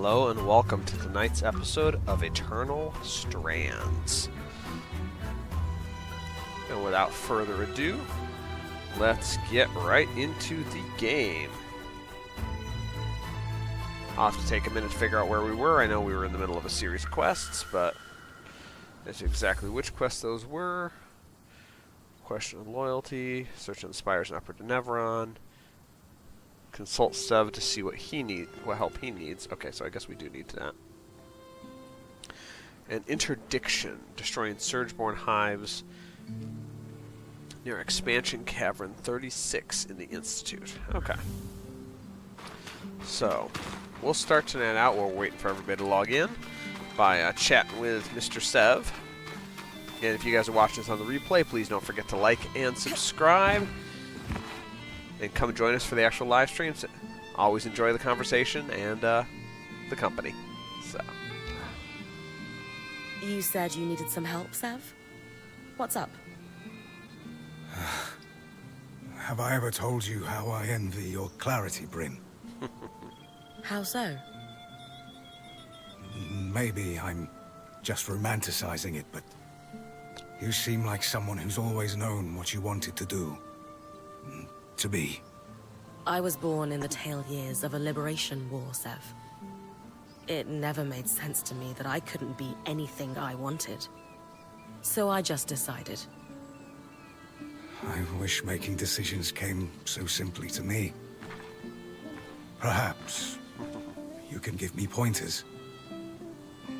Hello and welcome to tonight's episode of Eternal Strands. And without further ado, let's get right into the game. I'll have to take a minute to figure out where we were. I know we were in the middle of a series of quests, but that's exactly which quests those were. Question of loyalty, search the spires and upper Denevron. Consult Sev to see what help he needs. Okay, so I guess we do need that. And interdiction, destroying Surgeborn hives near Expansion Cavern 36 in the Institute. Okay. So, we'll start tonight out while we're waiting for everybody to log in by chatting with Mr. Sev. And if you guys are watching this on the replay, please don't forget to like and subscribe. And come join us for the actual live streams. Always enjoy the conversation and the company. So, you said you needed some help, Sev? What's up? Have I ever told you how I envy your clarity, Bryn? How so? Maybe I'm just romanticizing it, but you seem like someone who's always known what you wanted to do. To be. I was born in the tail years of a liberation war, Sev. It never made sense to me that I couldn't be anything I wanted. So I just decided. I wish making decisions came so simply to me. Perhaps you can give me pointers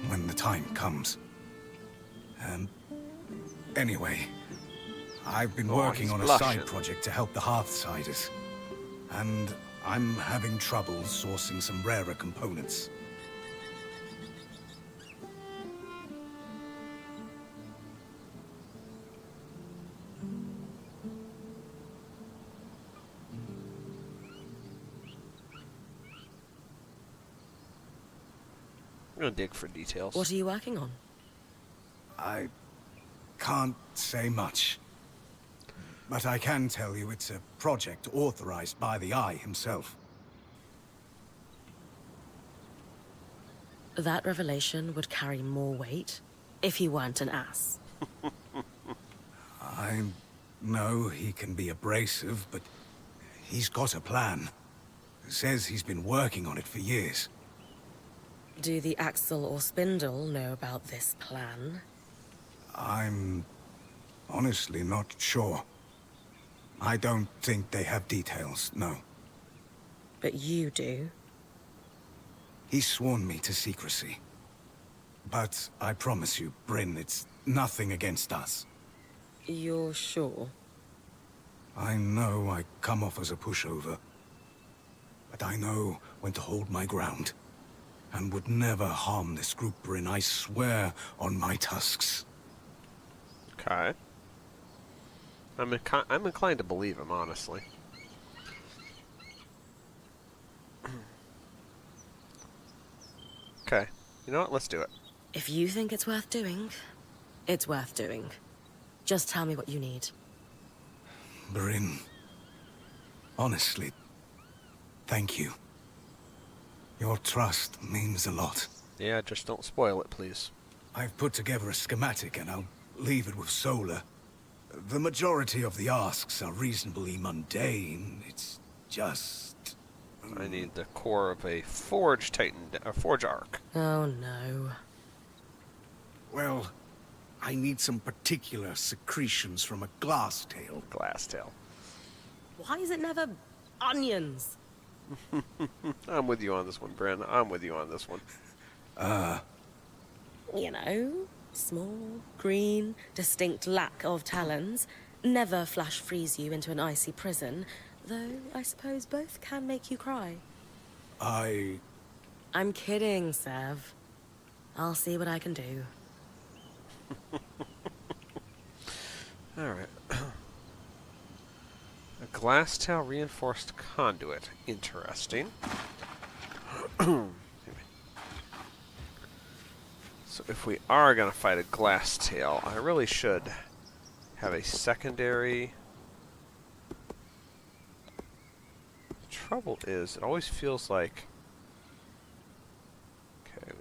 when the time comes. Anyway, I've been working on a side project to help the Hearthsiders, and I'm having trouble sourcing some rarer components. I'm going to dig for details. What are you working on? I can't say much. But I can tell you it's a project authorized by the Eye himself. That revelation would carry more weight if he weren't an ass. I know he can be abrasive, but he's got a plan. Says he's been working on it for years. Do the Axel or Spindle know about this plan? I'm honestly not sure. I don't think they have details, no. But you do. He's sworn me to secrecy. But I promise you, Bryn, it's nothing against us. You're sure? I know I come off as a pushover. But I know when to hold my ground. And would never harm this group, Bryn, I swear on my tusks. Okay. I'm inclined to believe him, honestly. Okay. You know what? Let's do it. If you think it's worth doing, it's worth doing. Just tell me what you need. Bryn, honestly, thank you. Your trust means a lot. Yeah, just don't spoil it, please. I've put together a schematic and I'll leave it with Solar. The majority of the asks are reasonably mundane. It's just... I need the core of a Forge Arc. Oh no. Well, I need some particular secretions from a Glasstail. Glasstail. Why is it never onions? I'm with you on this one, Bren. I'm with you on this one. You know, small, green, distinct lack of talons. Never flash freeze you into an icy prison, though I suppose both can make you cry. I'm kidding, Sev. I'll see what I can do. Alright. A Glasstail reinforced conduit. Interesting. So if we are going to fight a Glasstail, I really should have a secondary... The trouble is, it always feels like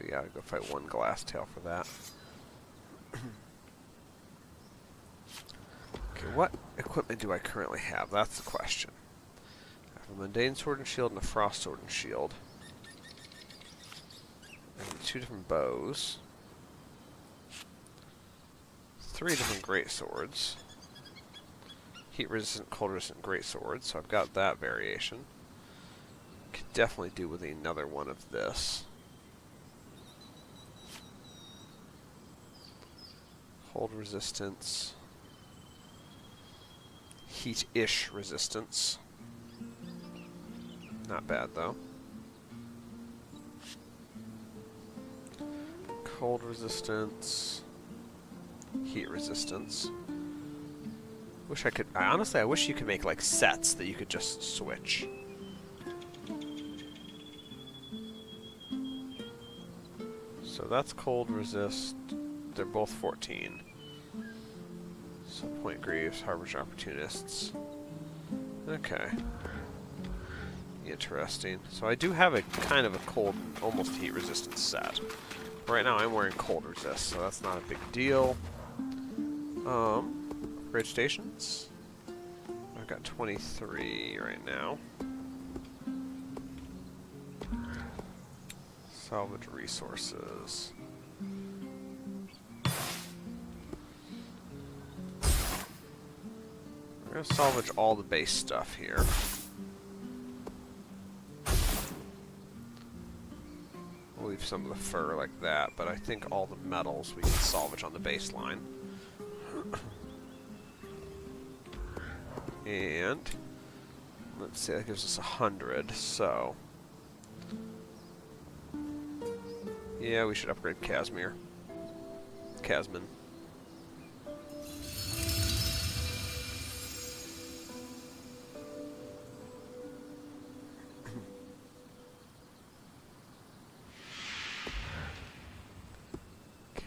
we gotta go fight one glass tail for that. Okay, what equipment do I currently have? That's the question. I have a mundane sword and shield and a frost sword and shield. And 2 different bows. 3 different great swords. Heat resistant, cold resistant great swords, so I've got that variation. Could definitely do with another one of this. Hold resistance. Heat-ish resistance. Not bad though. Cold resistance. Heat resistance. Wish I could. Honestly, I wish you could make like sets that you could just switch. So that's cold resist. They're both 14. So point greaves, harbinger opportunists. Okay. Interesting. So I do have a kind of a cold, almost heat resistance set. Right now I'm wearing cold resist, so that's not a big deal. Upgrade stations. I've got 23 right now. Salvage resources. We're going to salvage all the base stuff here. We'll leave some of the fur like that, but I think all the metals we can salvage on the baseline. And let's see, that gives us 100, so yeah, we should upgrade Casmir. Casman.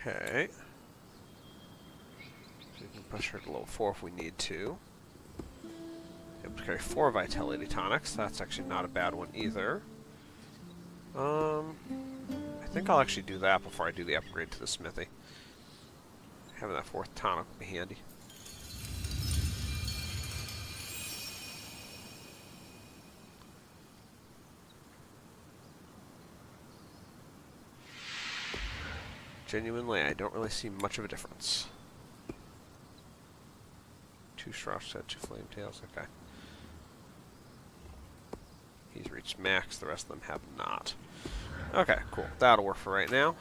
Okay. So we can push her to level 4 if we need to. Able to carry 4 vitality tonics. That's actually not a bad one either. I think I'll actually do that before I do the upgrade to the smithy. Having that 4th tonic would be handy. Genuinely, I don't really see much of a difference. 2 Shrosh set, 2 Flame Tails, okay. He's reached max, the rest of them have not. Okay, cool. That'll work for right now.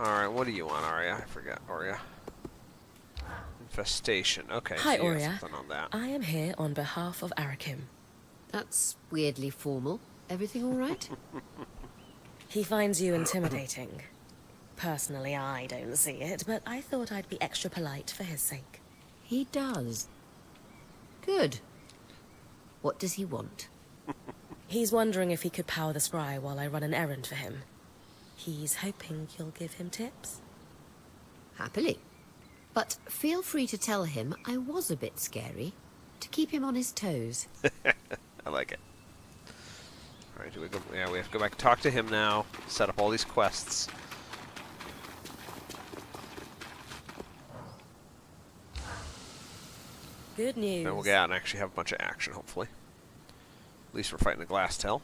Alright, what do you want, Arya? I forgot, Arya. Infestation. Okay, Hi, so you got Arya. something on that. I am here on behalf of Arakim. That's weirdly formal. Everything all right? He finds you intimidating. Personally, I don't see it, but I thought I'd be extra polite for his sake. He does. Good. What does he want? He's wondering if he could power the scry while I run an errand for him. He's hoping you'll give him tips. Happily. But feel free to tell him I was a bit scary, to keep him on his toes. I like it. Alright, do we go? Yeah, we have to go back and talk to him now. Set up all these quests. Good news. And we'll get out and actually have a bunch of action, hopefully. At least we're fighting the glass tail.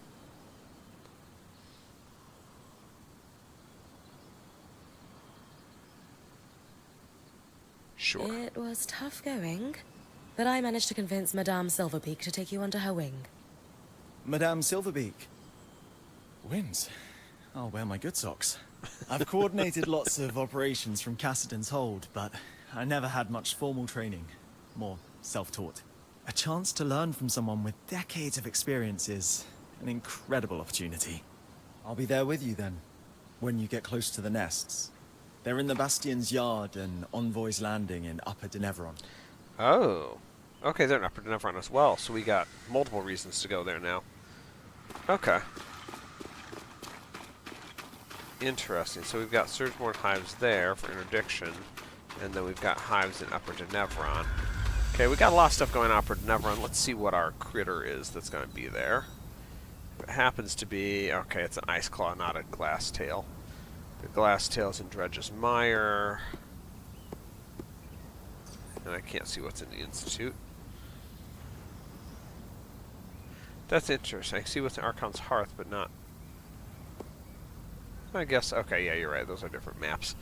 Sure. It was tough going, but I managed to convince Madame Silverbeak to take you under her wing. Madame Silverbeak. Wins. I'll wear my good socks. I've coordinated lots of operations from Cassidon's hold, but I never had much formal training. More self-taught. A chance to learn from someone with decades of experience is an incredible opportunity. I'll be there with you then, when you get close to the nests. They're in the Bastion's yard and Envoy's Landing in Upper Denevron. Oh. Okay, they're in Upper Denevron as well, so we got multiple reasons to go there now. Okay. Interesting. So we've got Surgeborn hives there for interdiction, and then we've got hives in Upper Denevron. Okay, we got a lot of stuff going on Upper Denevron. Let's see what our critter is that's going to be there. It happens to be... Okay, it's an ice claw, not a glass tail. The glass tail's in Dredge's Mire. And I can't see what's in the Institute. That's interesting. I can see what's in Archon's Hearth, but not... I guess... Okay, yeah, you're right. Those are different maps.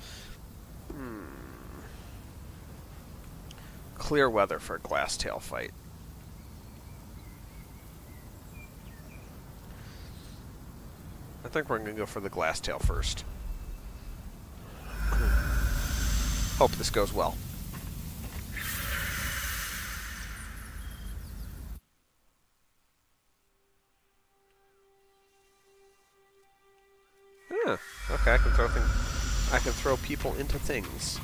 Clear weather for a glass tail fight. I think we're going to go for the glass tail first. Hope this goes well. Yeah, okay, I can throw people into things.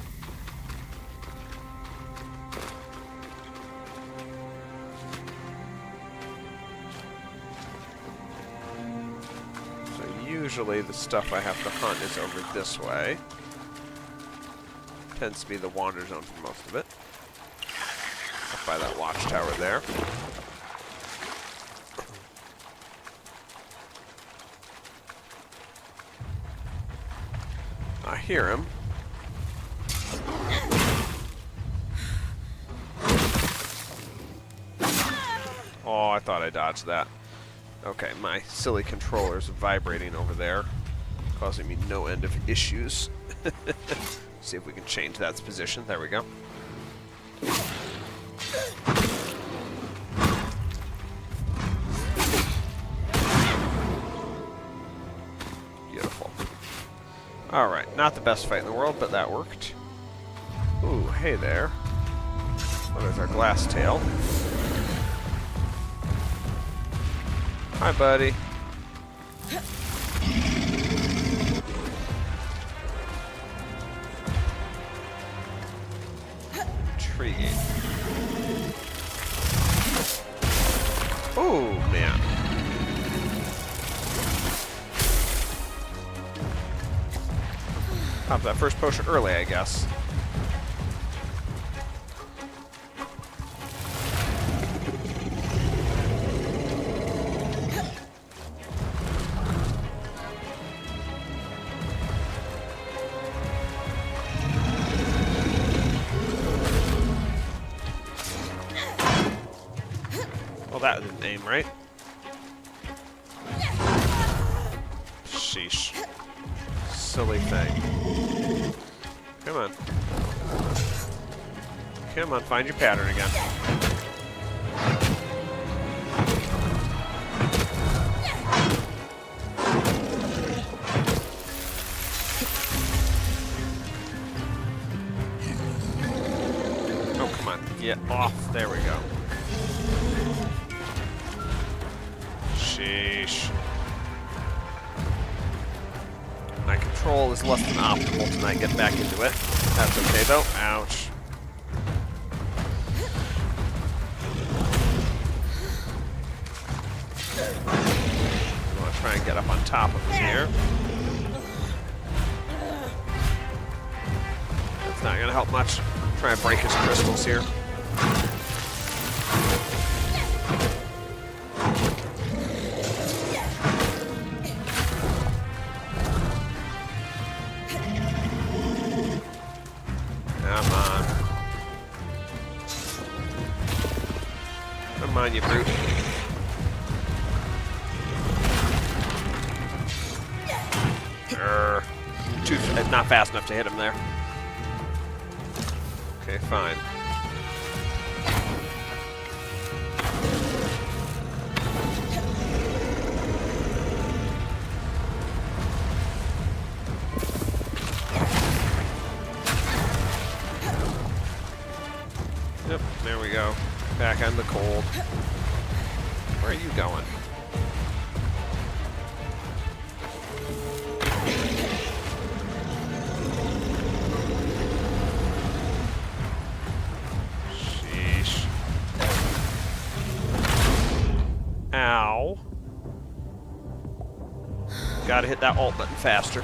So usually the stuff I have to hunt is over this way. Tends to be the wander zone for most of it. Up by that watchtower there. I hear him. Oh, I thought I dodged that. Okay, my silly controller's vibrating over there, causing me no end of issues. See if we can change that position. There we go. Beautiful. Alright, not the best fight in the world, but that worked. Ooh, hey there. Oh, there's our glass tail. Hi, buddy. Intriguing. Oh, man. Pop that first potion early, I guess. Well, that didn't aim right. Sheesh. Silly thing. Come on. Come on, find your pattern again. Oh, come on. Get off. There we go. Sheesh. My control is less than optimal tonight. Get back into it. That's okay though. Ouch. I want to try and get up on top of him here. That's not going to help much. Try and break his crystals here. Come on. Come on, you brute. Not fast enough to hit him there. Okay, fine. Yep, there we go. Back on the cold. Where are you going? Sheesh. Ow. Gotta hit that alt button faster.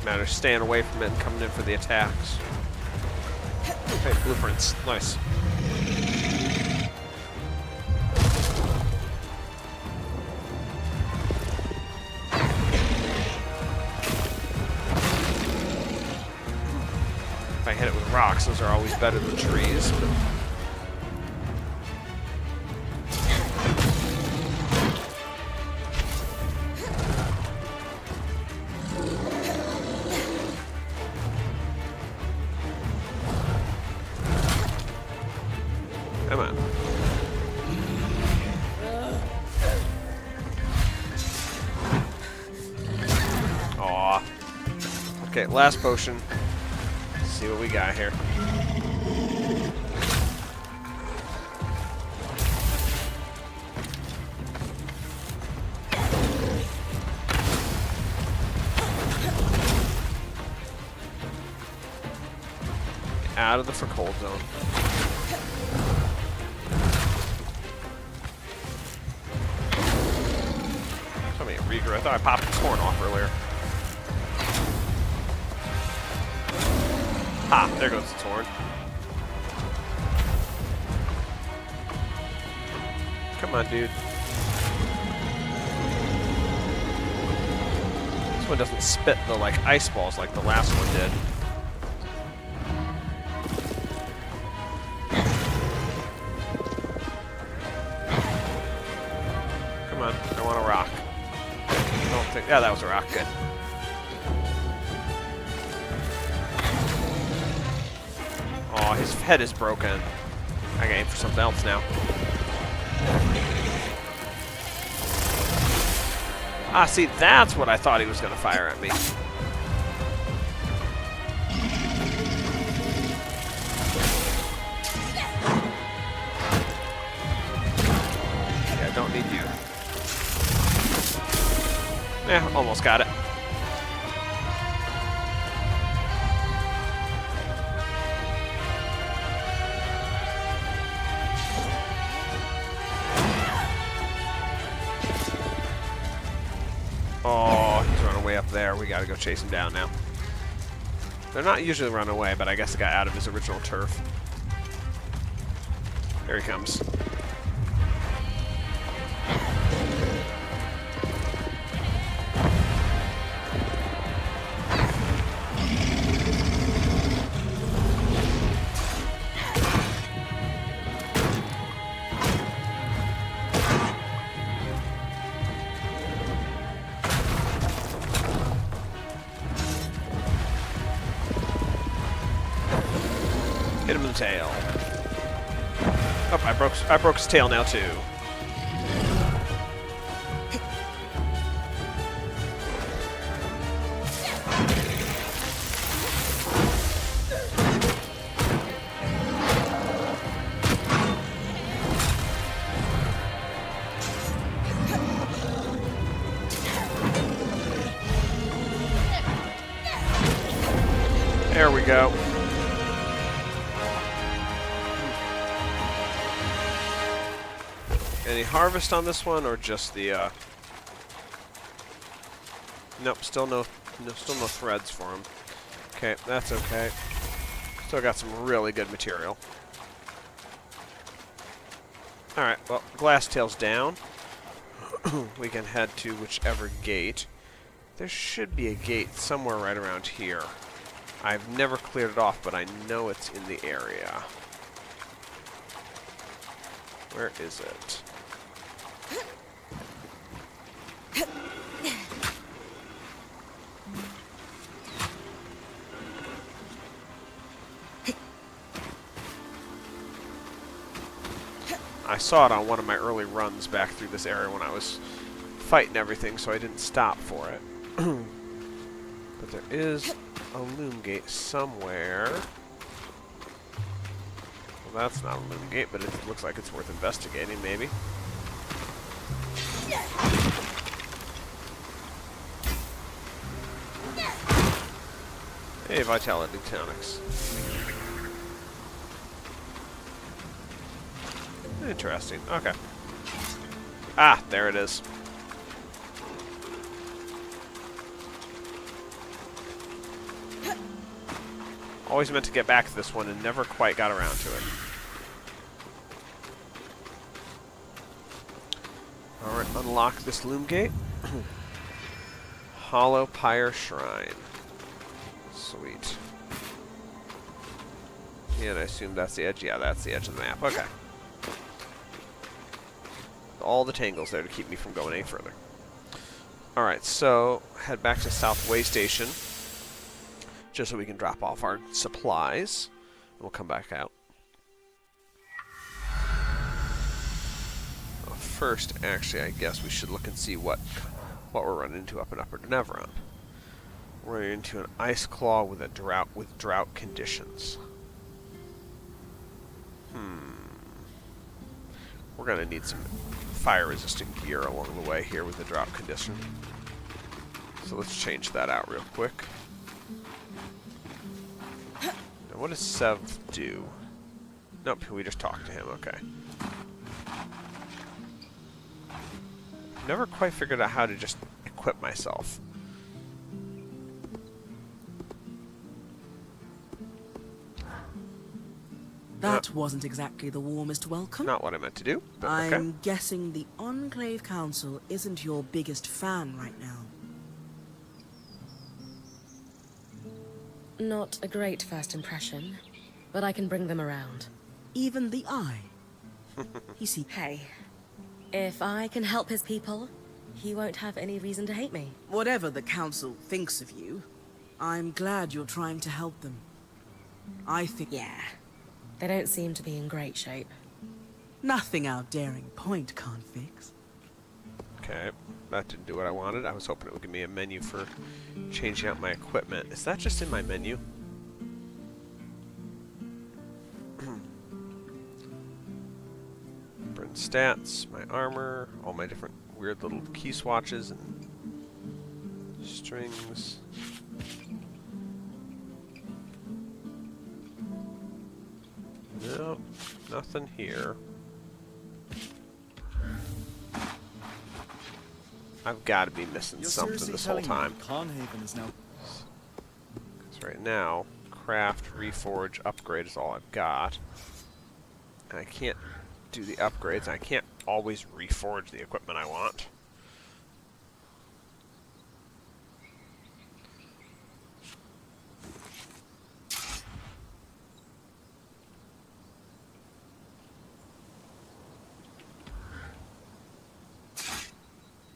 matter of staying away from it and coming in for the attacks. Okay, blueprints. Nice. If I hit it with rocks, those are always better than trees. But come on. Aw. Okay, last potion. Let's see what we got here. Out of the for cold zone. Regrowth. I thought I popped its horn off earlier. Ah, there goes its horn. Come on, dude. This one doesn't spit the like ice balls like the last one did. Come on, I want a rock. Yeah, that was a rock. Good. Oh, his head is broken. I gotta aim for something else now. Ah, see, that's what I thought he was gonna fire at me. Yeah, I don't need you. Yeah, almost got it. Oh, he's running way up there. We gotta go chase him down now. They're not usually run away, but I guess it got out of his original turf. There he comes. Hit him in the tail. Oh, I broke his tail now too. There we go. Any harvest on this one, or just the? Nope, still no threads for him. Okay, that's okay. Still got some really good material. All right, well, glass tail's down. We can head to whichever gate. There should be a gate somewhere right around here. I've never cleared it off, but I know it's in the area. Where is it? I saw it on one of my early runs back through this area when I was fighting everything, so I didn't stop for it. But there is a loom gate somewhere. Well, that's not a loom gate, but it looks like it's worth investigating, maybe. Hey, Vitality Tonics. Interesting. Okay. Ah, there it is. Always meant to get back to this one and never quite got around to it. Alright, unlock this loom gate. Hollow Pyre Shrine. Sweet. Yeah, and I assume that's the edge. Yeah, that's the edge of the map. Okay. All the tangles there to keep me from going any further. Alright, so head back to South Way Station. Just so we can drop off our supplies. And we'll come back out. Well, first, actually, I guess we should look and see what we're running into up in Upper Denevron. We're running into an ice claw with a drought conditions. We're gonna need some fire-resistant gear along the way here with the drought condition. So let's change that out real quick. Now, what does Sev do? Nope, we just talked to him. Okay. Never quite figured out how to just equip myself. That wasn't exactly the warmest welcome. Not what I meant to do, but I'm okay. guessing the Enclave Council isn't your biggest fan right now. Not a great first impression, but I can bring them around. Even the Eye. You see, Hey, if I can help his people, he won't have any reason to hate me. whatever the Council thinks of you, I'm glad you're trying to help them. I think Yeah, they don't seem to be in great shape. nothing our daring point can't fix. Okay, that didn't do what I wanted. I was hoping it would give me a menu for changing out my equipment. Is that just in my menu? Burn stats, my armor, all my different weird little key swatches and strings. No, nothing here. I've got to be missing You're something seriously this whole telling me time. Carnhaven is now... Because right now, craft, reforge, upgrade is all I've got. And I can't do the upgrades, and I can't always reforge the equipment I want.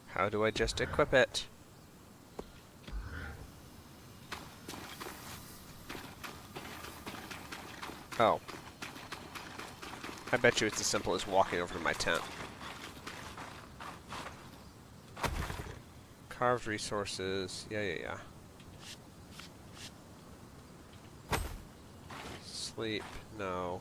How do I just equip it? Oh. I bet you it's as simple as walking over to my tent. Carved resources. Yeah. Sleep. No.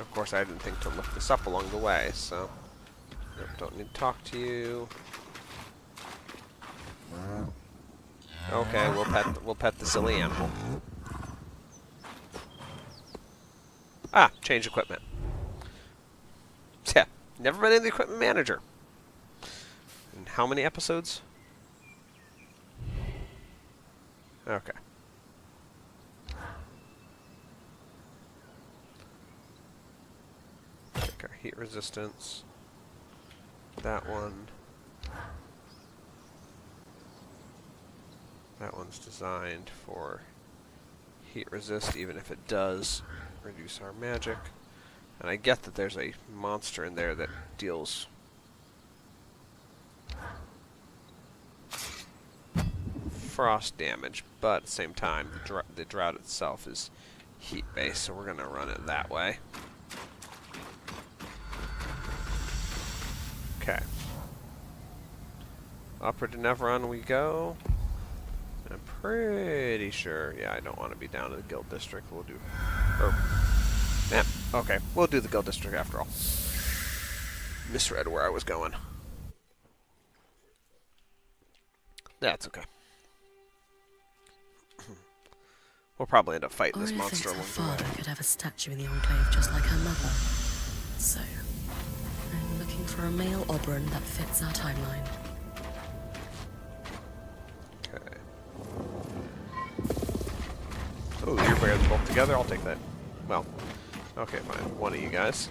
Of course, I didn't think to look this up along the way, so... Nope, don't need to talk to you. Okay, we'll pet the silly animal. Ah, change equipment. Yeah, never been in the equipment manager. In how many episodes? Okay. Check our heat resistance. That one. That one's designed for heat resist, even if it does reduce our magic. And I get that there's a monster in there that deals frost damage, but at the same time, the drought itself is heat-based, so we're going to run it that way. Okay. Upper Denevron we go. I'm pretty sure, yeah, I don't want to be down in the Guild District. We'll do, yeah, okay, we'll do the Guild District after all. Misread where I was going. That's okay. We'll probably end up fighting this Arya monster thinks along her the way. father could have a statue in the Enclave just like her mother. So, I'm looking for a male Oberon that fits our timeline. Okay. Oh, you're bears both together? I'll take that. Well, okay, fine. One of you guys.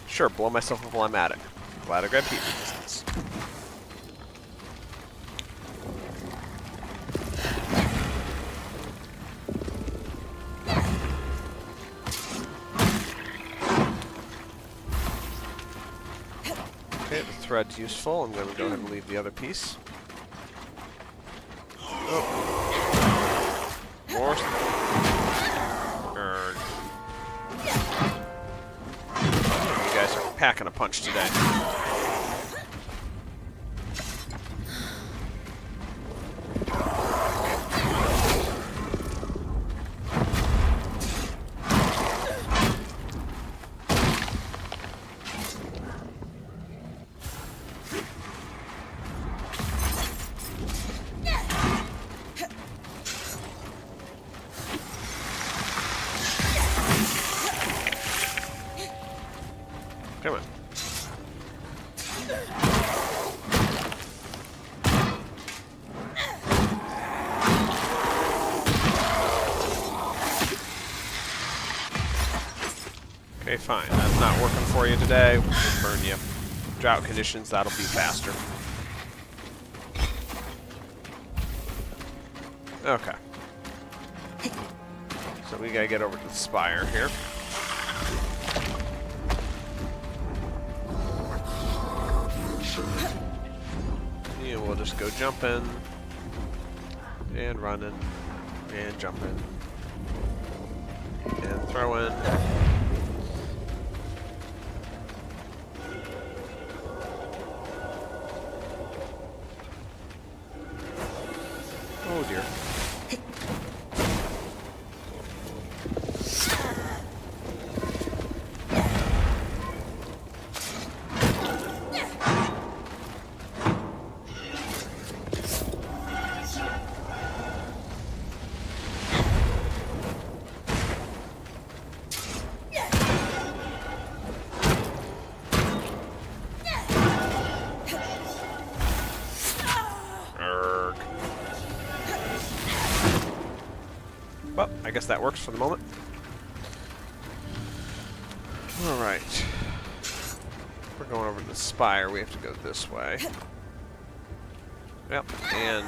Sure, blow myself up while I'm at it. Glad I grabbed heat resistance. Okay, the thread's useful. I'm going to go ahead and leave the other piece. Oh. More. You guys are packing a punch today. Come on. Okay, fine. That's not working for you today. We'll just burn you. Drought conditions, that'll be faster. Okay. So we gotta get over to the spire here. And we'll just go jumping and running and jumping and throwing. Oh dear. Well, I guess that works for the moment. Alright. We're going over to the spire. We have to go this way. Yep, and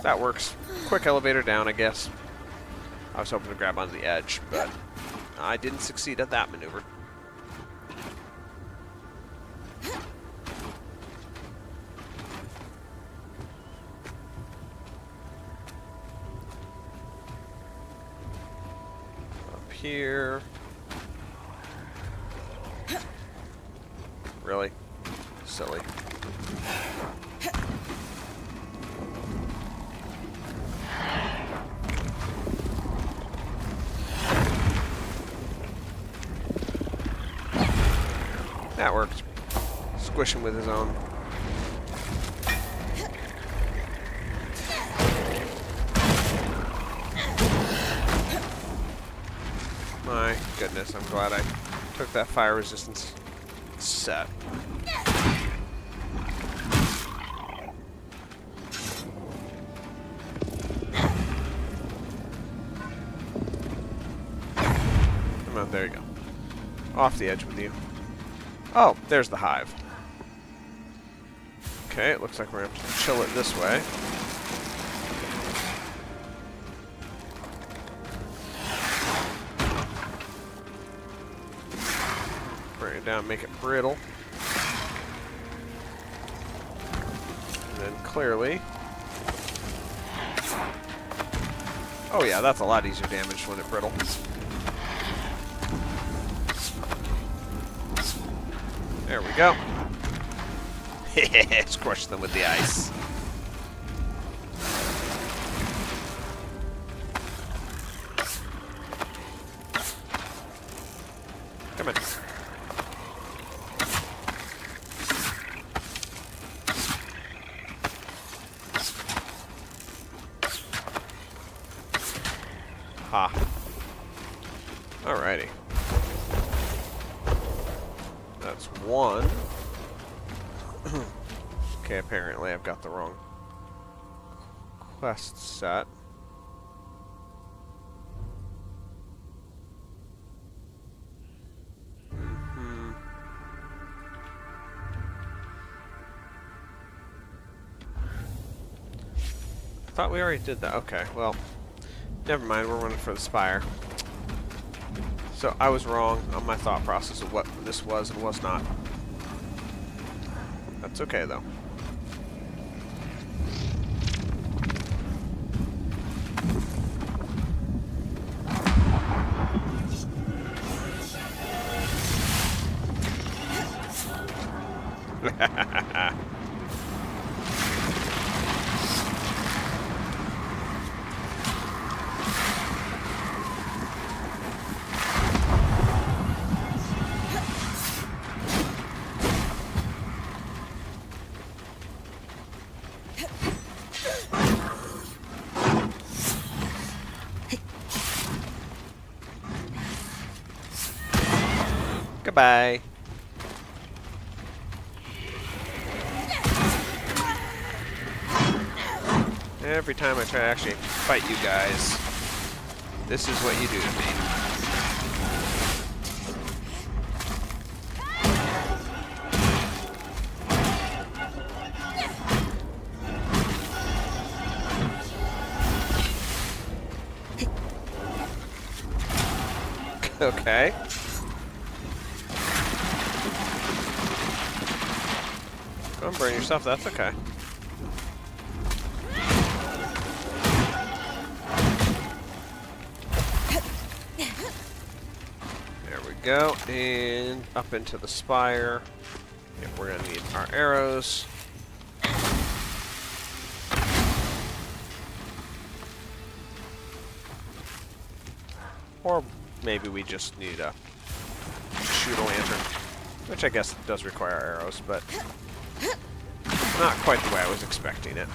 that works. Quick elevator down, I guess. I was hoping to grab onto the edge, but I didn't succeed at that maneuver. Here. Really? Silly. That worked. Squish him with his own. My goodness, I'm glad I took that fire resistance set. Come on, there you go. Off the edge with you. Oh, there's the hive. Okay, it looks like we're going to have to chill it this way. Bring it down, make it brittle. And then clearly... Oh yeah, that's a lot easier damage when it brittles. There we go. Squash them with the ice. Come on. Ha. Alrighty. That's one. Okay, apparently I've got the wrong quest set. I thought we already did that. Okay, well, never mind. We're running for the spire. So I was wrong on my thought process of what this was and was not. That's okay, though. Goodbye. Every time I try to actually fight you guys, this is what you do to me. Okay. Go and burn yourself, that's okay. There we go, and up into the spire. Yep, we're gonna need our arrows. Or maybe we just need a shoot a lantern, which I guess does require arrows, but not quite the way I was expecting it.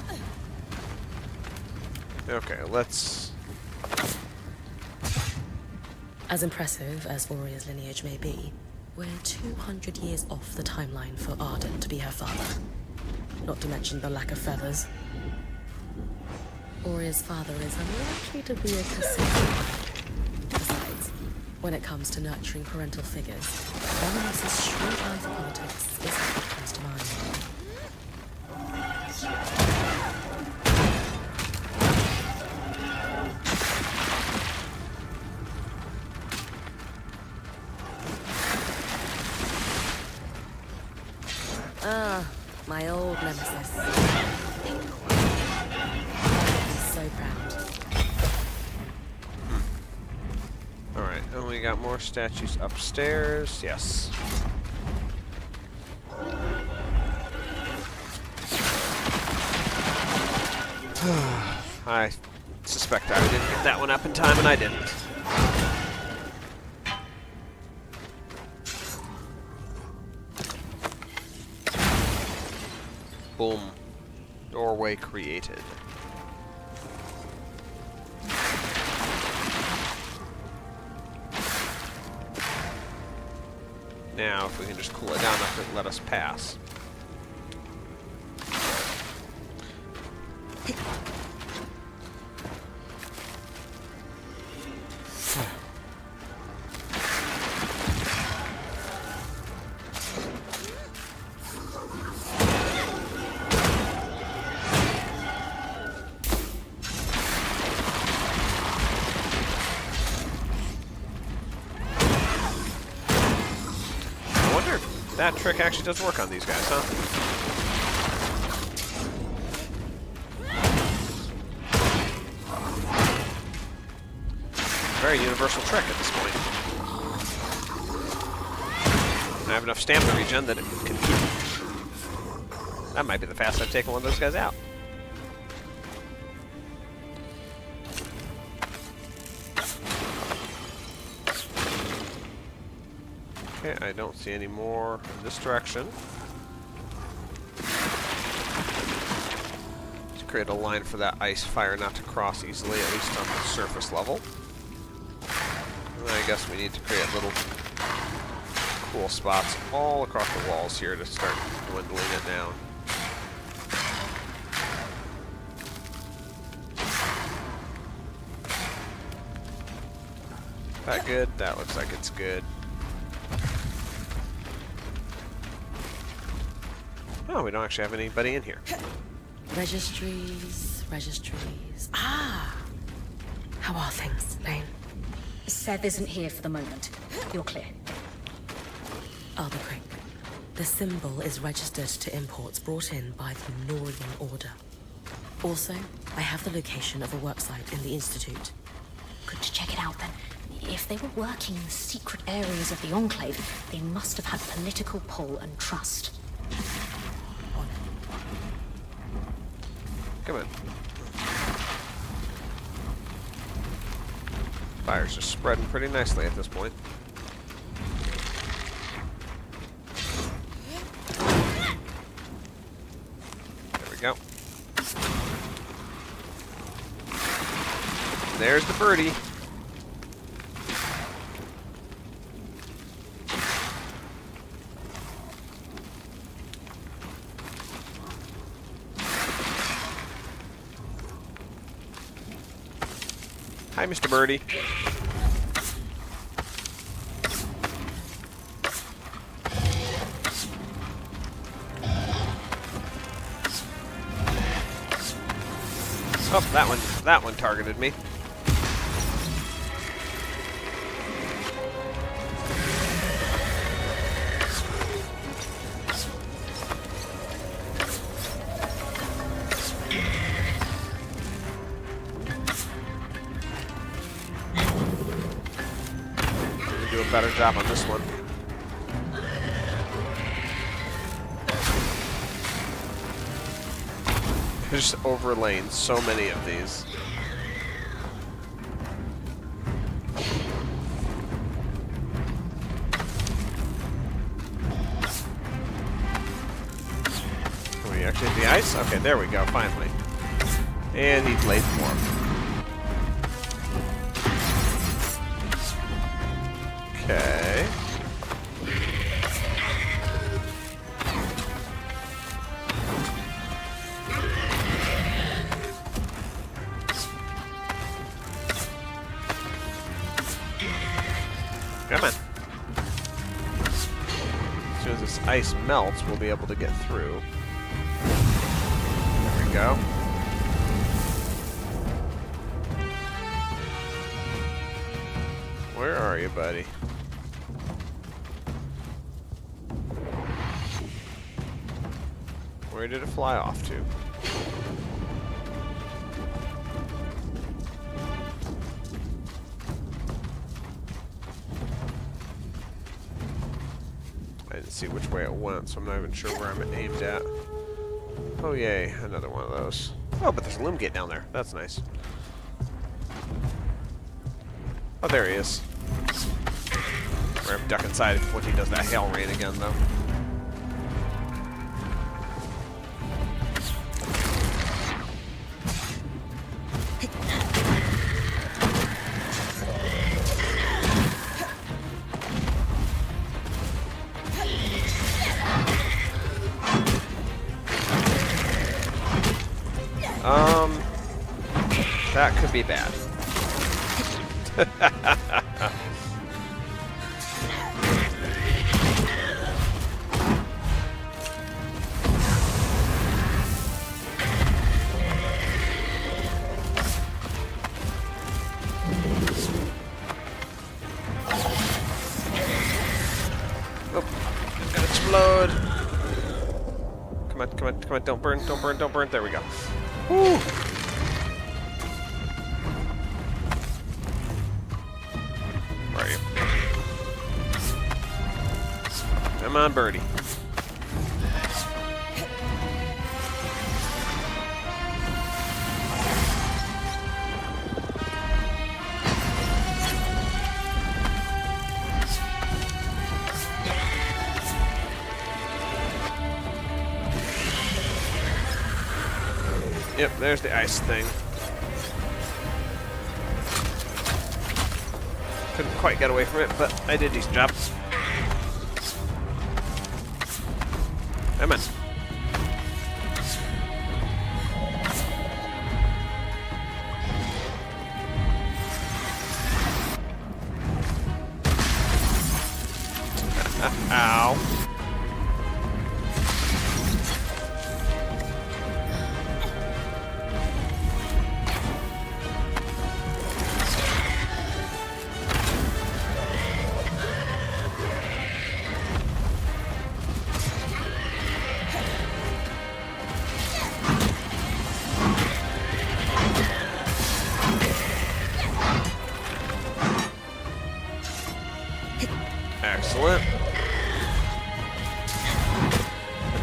Okay, let's... As impressive as Auria's lineage may be, we're 200 years off the timeline for Arden to be her father. Not to mention the lack of feathers. Auria's father is unlikely to be a Cassandra. Besides, when it comes to nurturing parental figures, Berenice's shrewd eye for politics is what comes to mind. Ah, my old nemesis. I'm so proud. Alright, and we got more statues upstairs. Yes. I suspect I didn't get that one up in time, and I didn't. Boom. Doorway created. Now, if we can just cool it down enough to let us pass. That trick actually does work on these guys, huh? Very universal trick at this point. I have enough stamina regen that it can keep. That might be the fastest I've taken one of those guys out. Okay, I don't see any more in this direction. To create a line for that ice fire not to cross easily, at least on the surface level. I guess we need to create little cool spots all across the walls here to start dwindling it down. That good? That looks like it's good. Oh, we don't actually have anybody in here. Registries, registries. Ah! How are things, Lane? Sev isn't here for the moment. You're clear. I'll be quick. The symbol is registered to imports brought in by the Norian Order. Also, I have the location of a worksite in the Institute. Good to check it out then. If they were working in the secret areas of the Enclave, they must have had political pull and trust. Come on. Fire's just spreading pretty nicely at this point. There we go. There's the birdie. Hi, Mr. Birdie. Oh, that one targeted me. Do a better job on this one. There's just overlaying so many of these. Can we actually hit the ice? Okay, there we go, finally. And he's laid more. Okay. Come on. As soon as this ice melts, we'll be able to get through. There we go. Where are you, buddy? Where did it fly off to? I didn't see which way it went, so I'm not even sure where I'm aimed at. Oh yay, another one of those. Oh, but there's a loom gate down there. That's nice. Oh, there he is. We're gonna duck inside when he does that hail rain again, though. That could be bad. Oh, it's gonna explode. Come on, come on, come on, don't burn, don't burn, don't burn. There we go. Woo! Where are you? Come on, birdie. Yep, there's the ice thing. Couldn't quite get away from it, but I did a decent job. Come on. Ow. Excellent.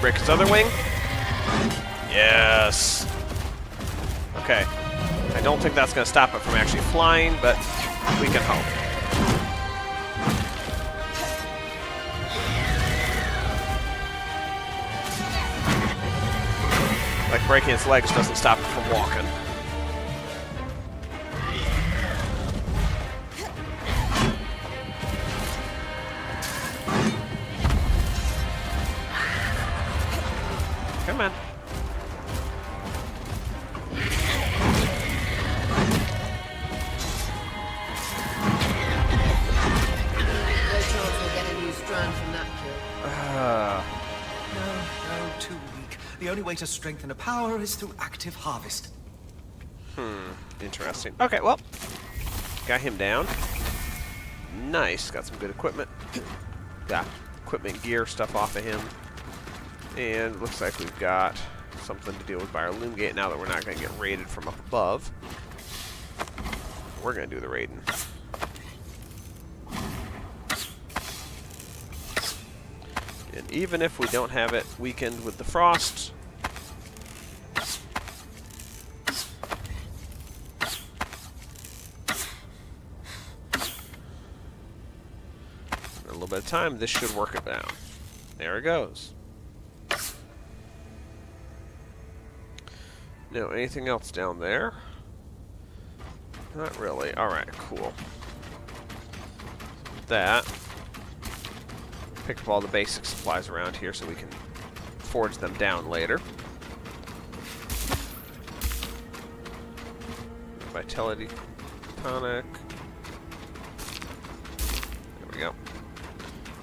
Break his other wing. Yes. Okay. I don't think that's going to stop it from actually flying, but we can hope. Like breaking its legs doesn't stop it from walking. Come on. No chance we'll get a new strand from that kill. No, too weak. The only way to strengthen a power is through active harvest. Interesting. Okay, well, got him down. Nice. Got some good equipment. Got equipment, gear, stuff off of him. And looks like we've got something to deal with by our loom gate now that we're not going to get raided from up above. We're going to do the raiding. And even if we don't have it weakened with the frost, in a little bit of time, this should work it down. There it goes. No, anything else down there? Not really. Alright, cool. That. Pick up all the basic supplies around here so we can forge them down later. Vitality tonic. There we go.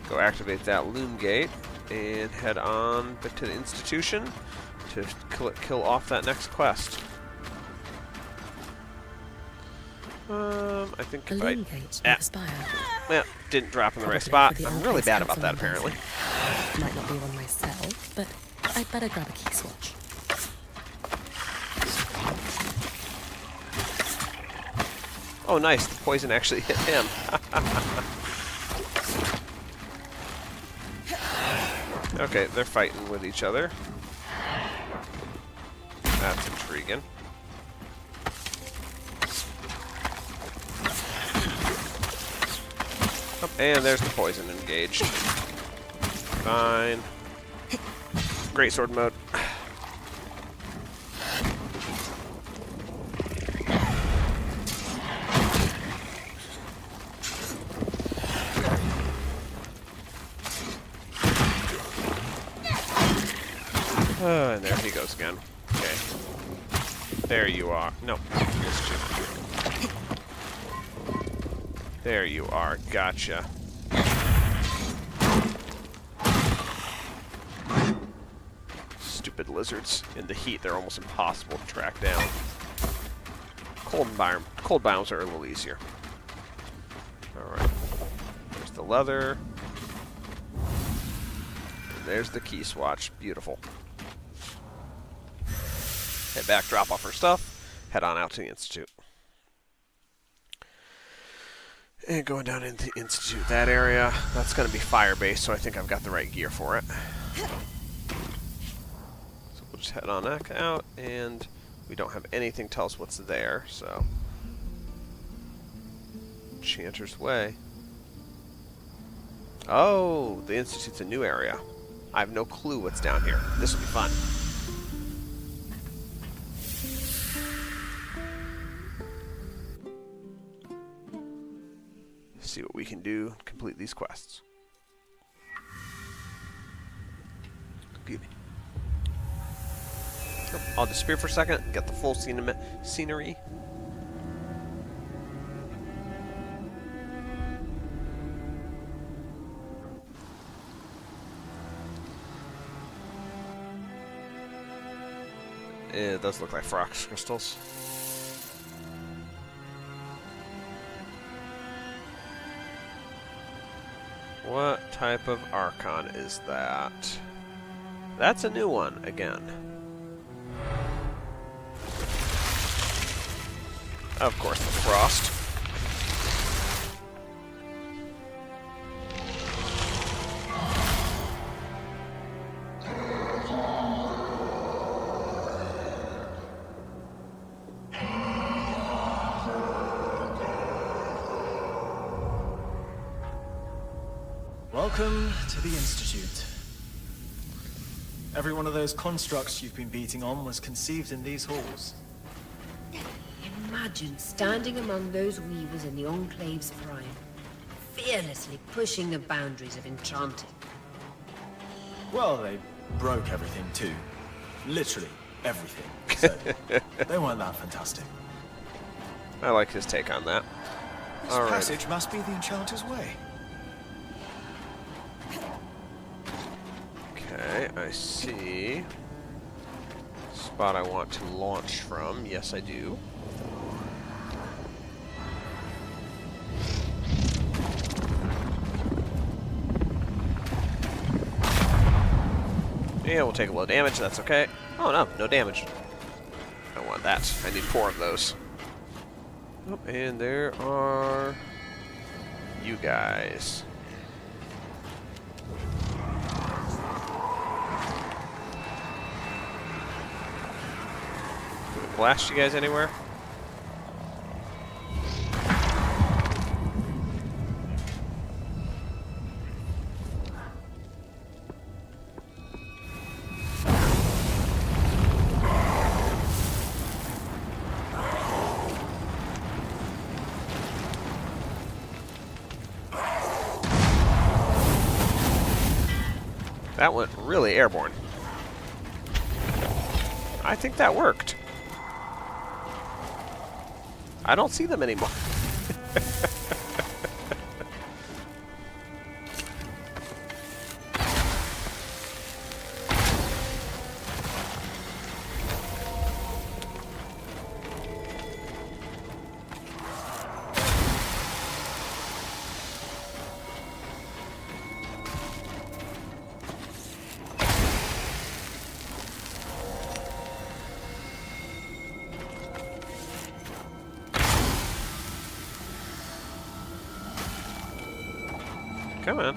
Go activate that loom gate and head on to the institution to kill off that next quest. I think if I... Yeah, didn't drop in the right spot. I'm really bad about that, apparently. Might not be one myself, but I'd better grab a key swatch. Oh, nice. The poison actually hit him. Okay, they're fighting with each other. That's intriguing. Oh, and there's the poison engaged. Fine. Great sword mode. And there he goes again. Okay. There you are. No. There you are. Gotcha. Stupid lizards. In the heat, they're almost impossible to track down. Cold biomes are a little easier. Alright. There's the leather. And there's the key swatch. Beautiful. Head back, drop off her stuff, head on out to the Institute. And going down into the Institute, that area, that's going to be fire-based, so I think I've got the right gear for it. So we'll just head on out, and we don't have anything to tell us what's there, so... Enchanter's Way. Oh, the Institute's a new area. I have no clue what's down here. This will be fun. see what we can do to complete these quests. Excuse me. Oh, I'll disappear for a second, get the full scenery. It does look like frox crystals. What type of Archon is that? That's a new one again. Of course, the frost. Welcome to the Institute. Every one of those constructs you've been beating on was conceived in these halls. Imagine standing among those weavers in the Enclave's prime, fearlessly pushing the boundaries of enchanting. Well, they broke everything too. Literally everything. So they weren't that fantastic. I like his take on that. This Alright. passage must be the Enchanter's Way. Okay, I see. Spot I want to launch from. Yes, I do. Yeah, we'll take a little damage, that's okay. Oh no, no damage. I don't want that. I need 4 of those. Oh, and there are you guys. Can we blast you guys anywhere? That went really airborne. I think that worked. I don't see them anymore. Come on.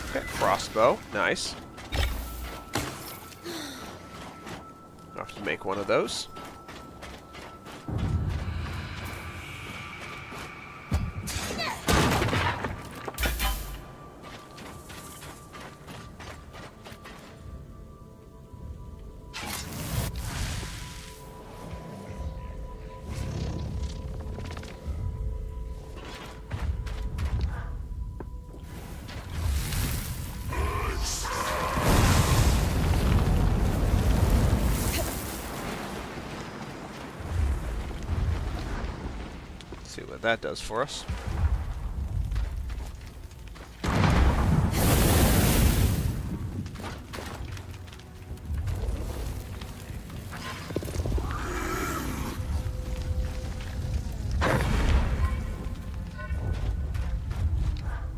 Okay, crossbow. Nice. I'll have to make one of those. See what that does for us.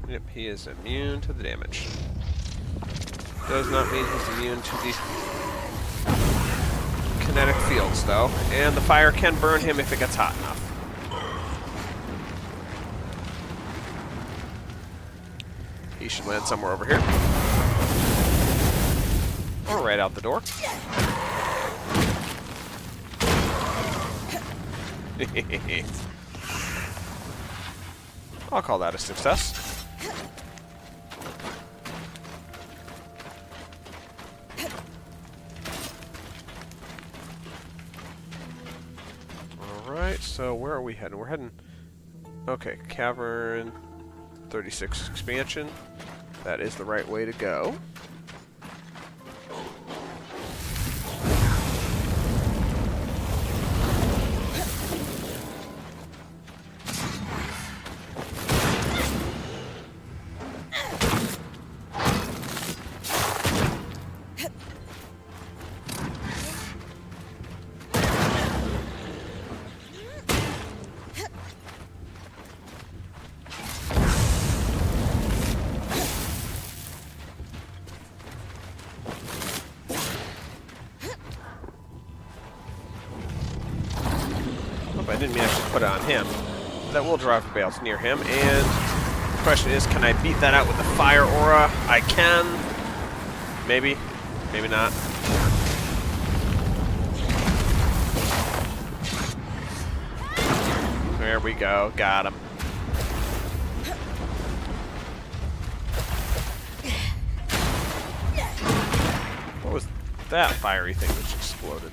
Yep, he is immune to the damage. Does not mean he's immune to the kinetic fields, though. And the fire can burn him if it gets hot enough. He should land somewhere over here. Or right out the door. I'll call that a success. Alright, so where are we heading? We're heading... Okay, Cavern 36 expansion. That is the right way to go. I didn't mean I should put it on him. That will draw everybody else near him. And the question is, can I beat that out with the fire aura? I can. Maybe. Maybe not. There we go. Got him. What was that fiery thing that just exploded?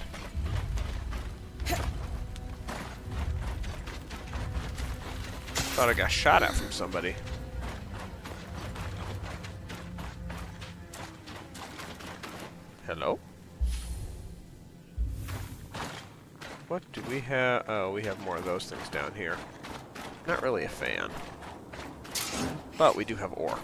Thought I got shot at from somebody. Hello? What do we have? Oh, we have more of those things down here. Not really a fan. But we do have ore.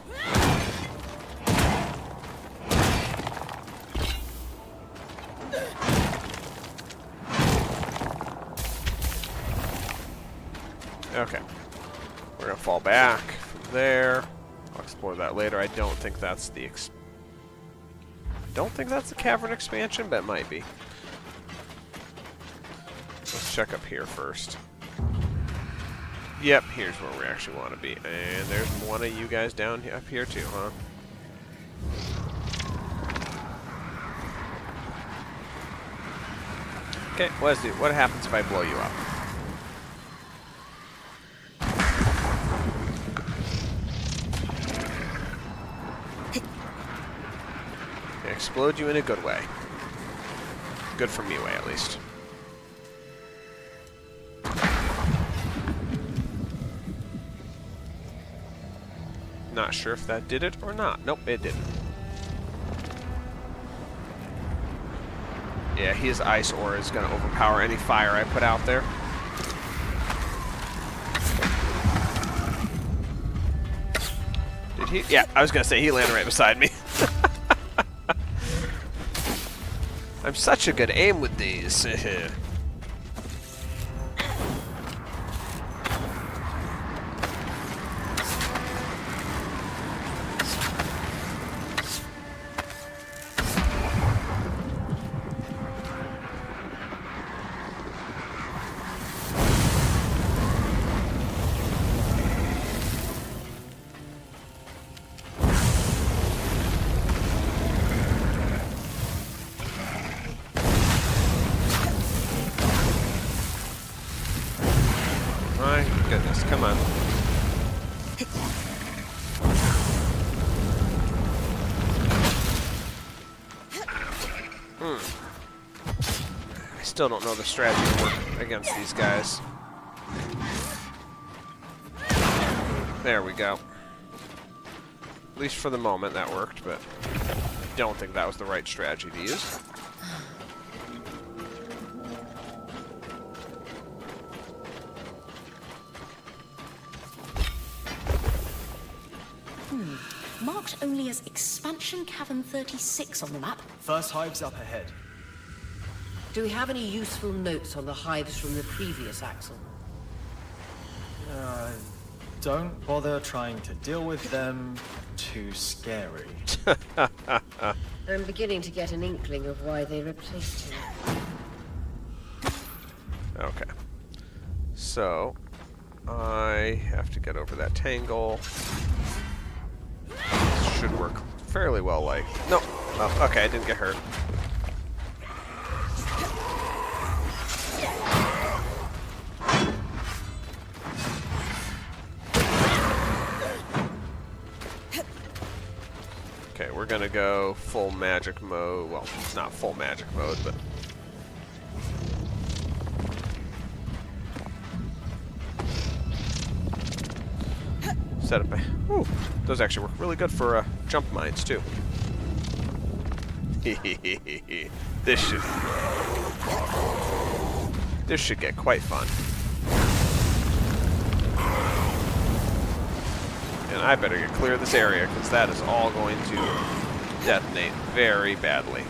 Okay. We're gonna fall back from there. I'll explore that later. I don't think that's the cavern expansion, but it might be. Let's check up here first. Yep, here's where we actually want to be. And there's one of you guys down up here too, huh? Okay, what happens if I blow you up? Explode you in a good way. Good for me way, at least. Not sure if that did it or not. Nope, it didn't. Yeah, his ice ore is going to overpower any fire I put out there. Did he? Yeah, I was going to say he landed right beside me. I'm such a good aim with these. Goodness, come on. I still don't know the strategy to work against these guys. There we go. At least for the moment that worked, but I don't think that was the right strategy to use. Marked only as Expansion Cavern 36 on the map. First hive's up ahead. Do we have any useful notes on the hives from the previous Axel? Don't bother trying to deal with them. Too scary. I'm beginning to get an inkling of why they replaced him. Okay. So, I have to get over that tangle. Should work fairly well, like... Nope. Oh, okay, I didn't get hurt. Okay, we're gonna go full magic mode. Well, not full magic mode, but... set up a... Ooh, those actually work really good for jump mines, too. This should get quite fun. And I better get clear of this area, because that is all going to detonate very badly.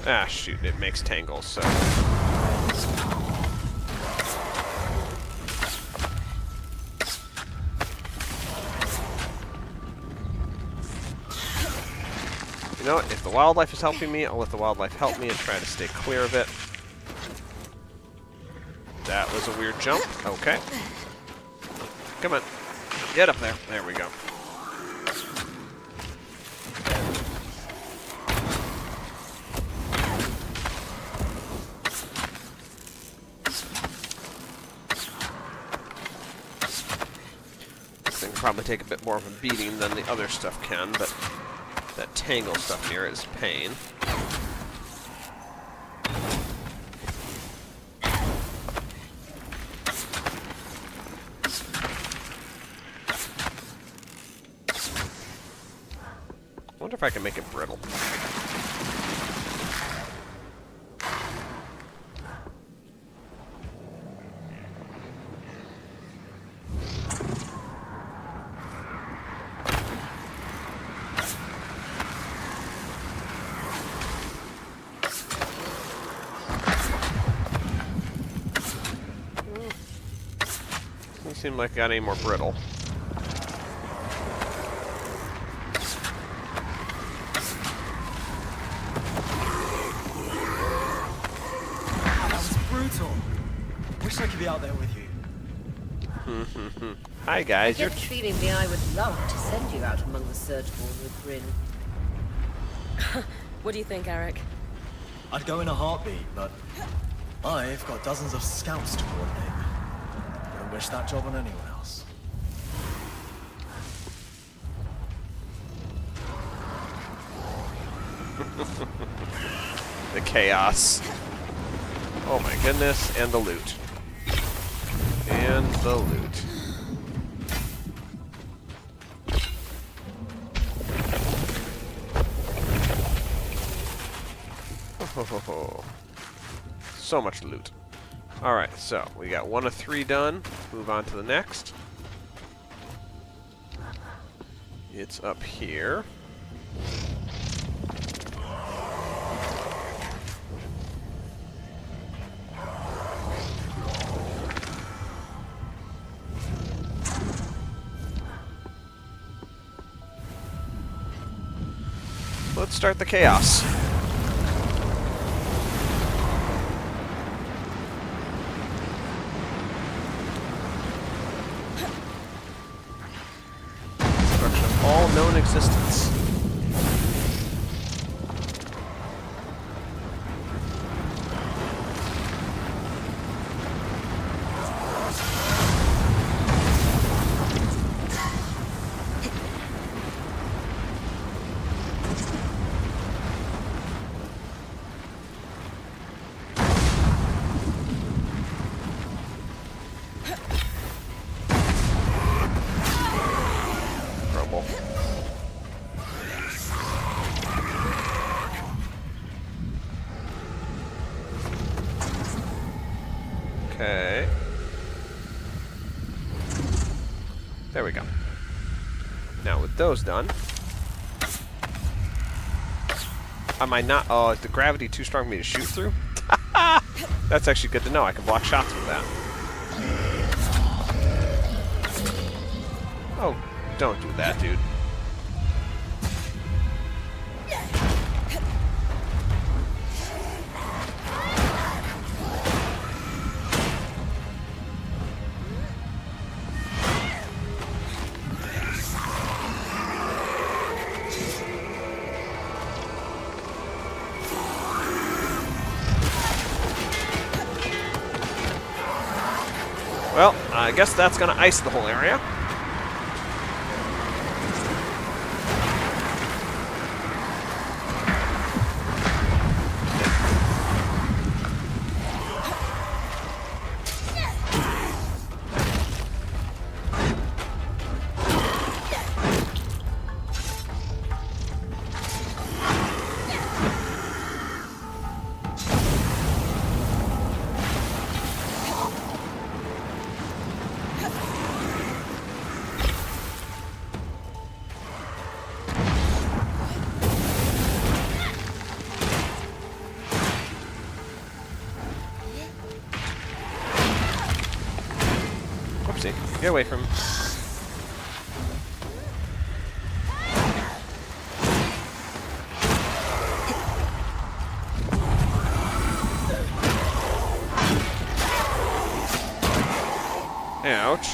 Ah, shoot, it makes tangles, so... You know what, if the wildlife is helping me, I'll let the wildlife help me and try to stay clear of it. That was a weird jump. Okay. Come on. Get up there. There we go. This thing will probably take a bit more of a beating than the other stuff can, but that tangle stuff near it is a pain. I wonder if I can make it brittle. Doesn't seem like I got any more brittle. Wish I could be out there with you. Hi guys, I get the feeling the Eye would love to send you out among the Surgeborn with Bryn. What do you think, Eric? I'd go in a heartbeat, but I've got dozens of scouts to coordinate. Don't wish that job on anyone else. the chaos. Oh my goodness, and the loot. And the loot. So much loot. Alright, so we got 1 of 3 done. Move on to the next. It's up here. Let's start the chaos. Destruction of all known existence. Okay. There we go. Now with those done, am I not? Oh, is the gravity too strong for me to shoot through? That's actually good to know. I can block shots with that. Oh, don't do that, dude. Well, I guess that's going to ice the whole area. Get away from him. Ouch.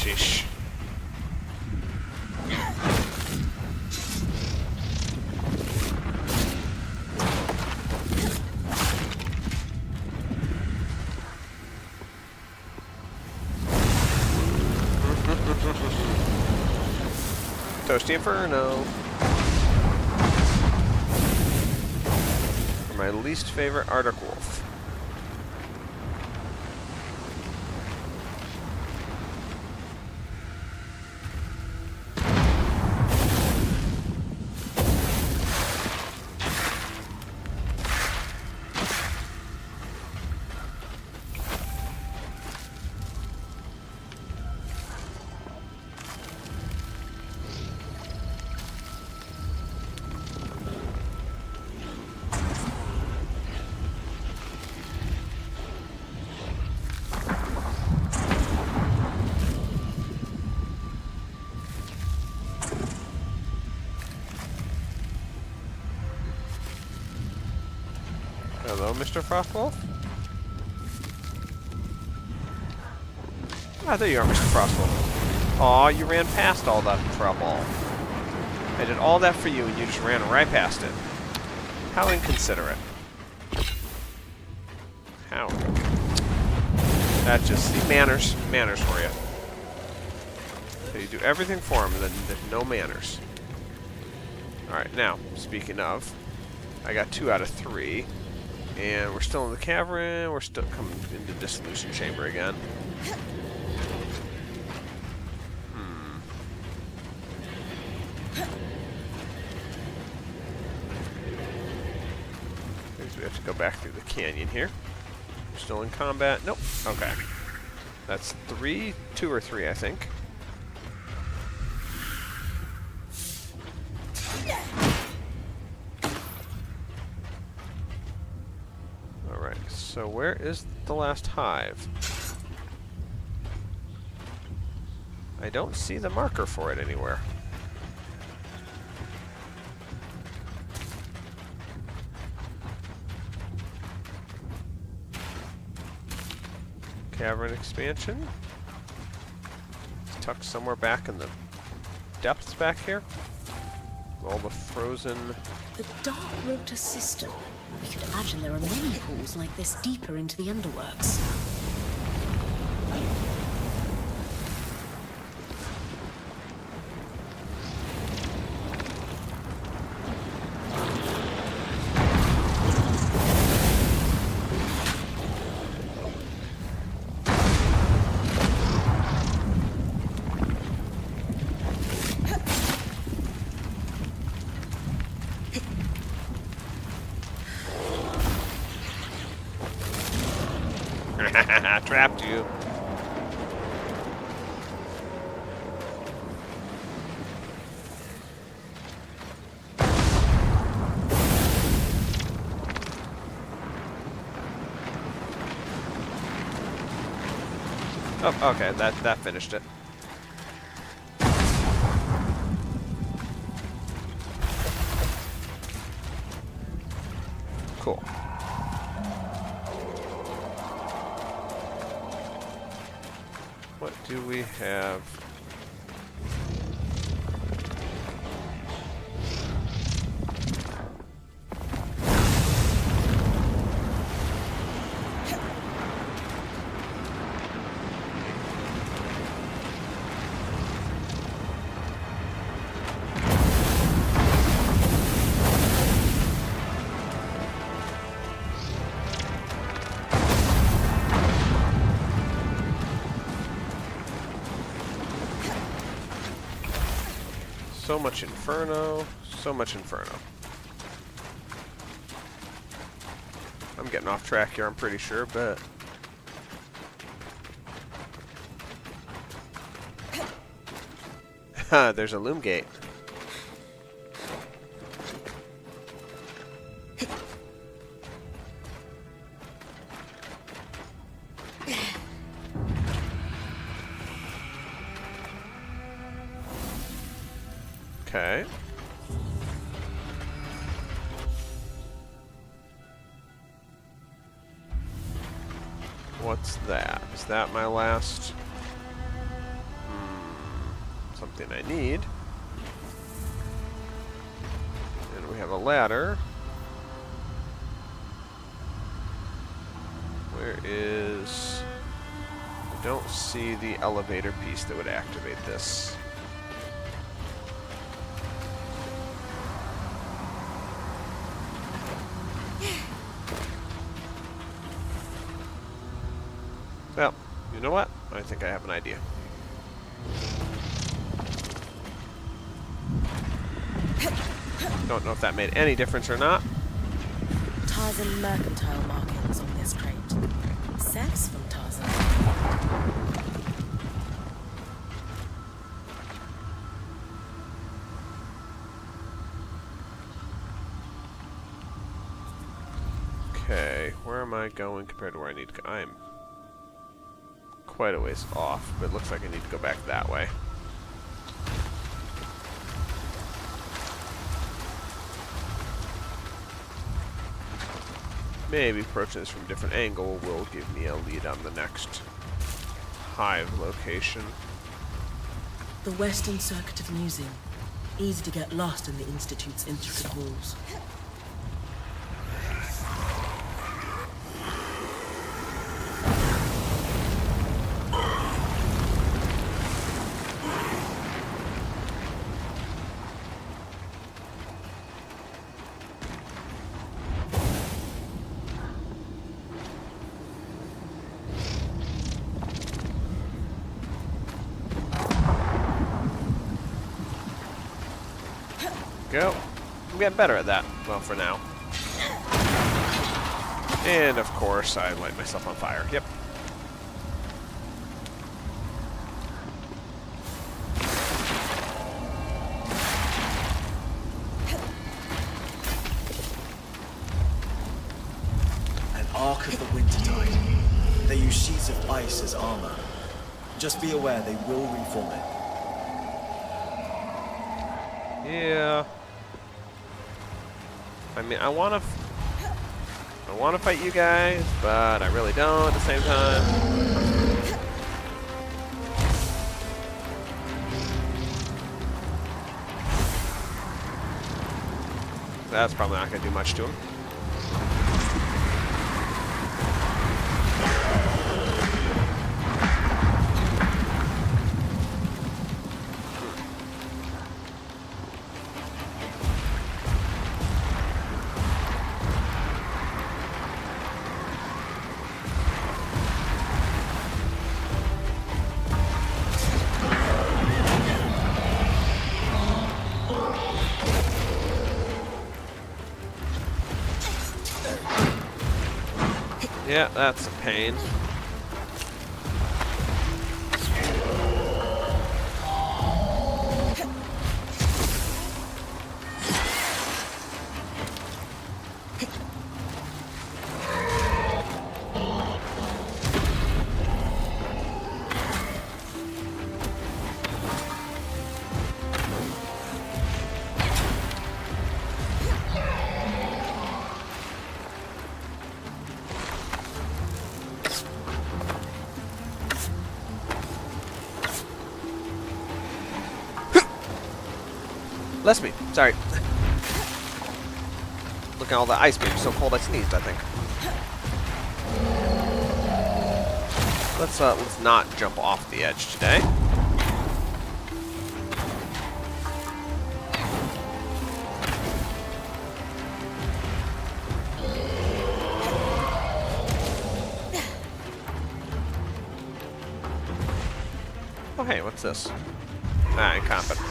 Sheesh. Toasty Inferno. For my least favorite Arctic Wolf. Hello, Mr. Frostwolf? Ah, there you are, Mr. Frostwolf. Aw, you ran past all that trouble. I did all that for you and you just ran right past it. How inconsiderate. How? That just, manners. Manners for you. So you do everything for him and then there's no manners. Alright, now, speaking of, I got 2 out of 3. And we're still in the cavern. We're still coming into Dissolution Chamber again. Guess we have to go back through the canyon here. We're still in combat. Nope. Okay. That's 3, 2 or 3, I think. So where is the last hive? I don't see the marker for it anywhere. Cavern expansion. It's tucked somewhere back in the depths back here. All the frozen... The Dark Rota system. We could imagine there are many pools like this deeper into the underworks. Trapped you. Oh, okay, that finished it. Cool. What do we have? So much Inferno, so much Inferno. I'm getting off track here, I'm pretty sure, but... There's a loom gate. Okay. What's that? Is that my last? Something I need. And we have a ladder. Where is... I don't see the elevator piece that would activate this. Well, you know what? I think I have an idea. Don't know if that made any difference or not. Tarzan mercantile markings on this crate. Sex from Tarzan. Okay, where am I going compared to where I need to go? I'm quite a ways off, but it looks like I need to go back that way. Maybe approaching this from a different angle will give me a lead on the next hive location. The Western Circuit of Museum. Easy to get lost in the Institute's intricate halls. Go. I'm getting better at that. Well, for now. And of course, I light myself on fire. Yep. An Ark of the Wintertide. They use sheets of ice as armor. Just be aware they will reform it. Yeah. I mean, I want to fight you guys, but I really don't at the same time. That's probably not going to do much to him. Yeah, that's a pain. Bless me. Sorry. Look at all the ice. Made me so cold I sneezed, I think. Let's not jump off the edge today. Oh hey, what's this? Ah, incompetent.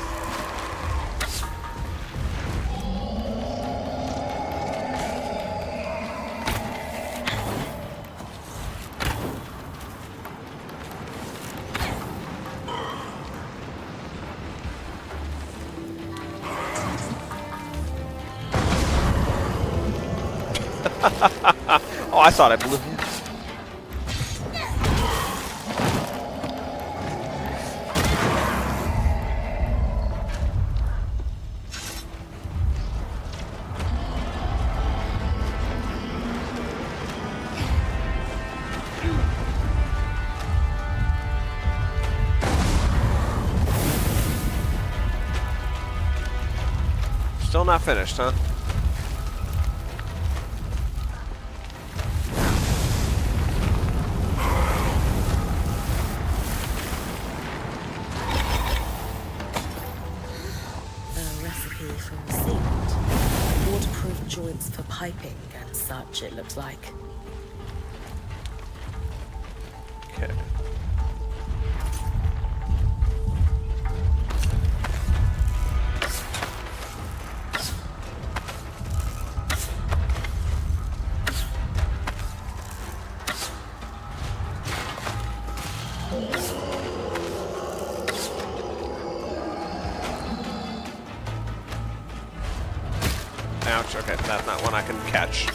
Oh, I thought I blew him. Still not finished, huh? Waterproof joints for piping and such, it looks like. Okay. Ouch, okay, that's not one I can catch.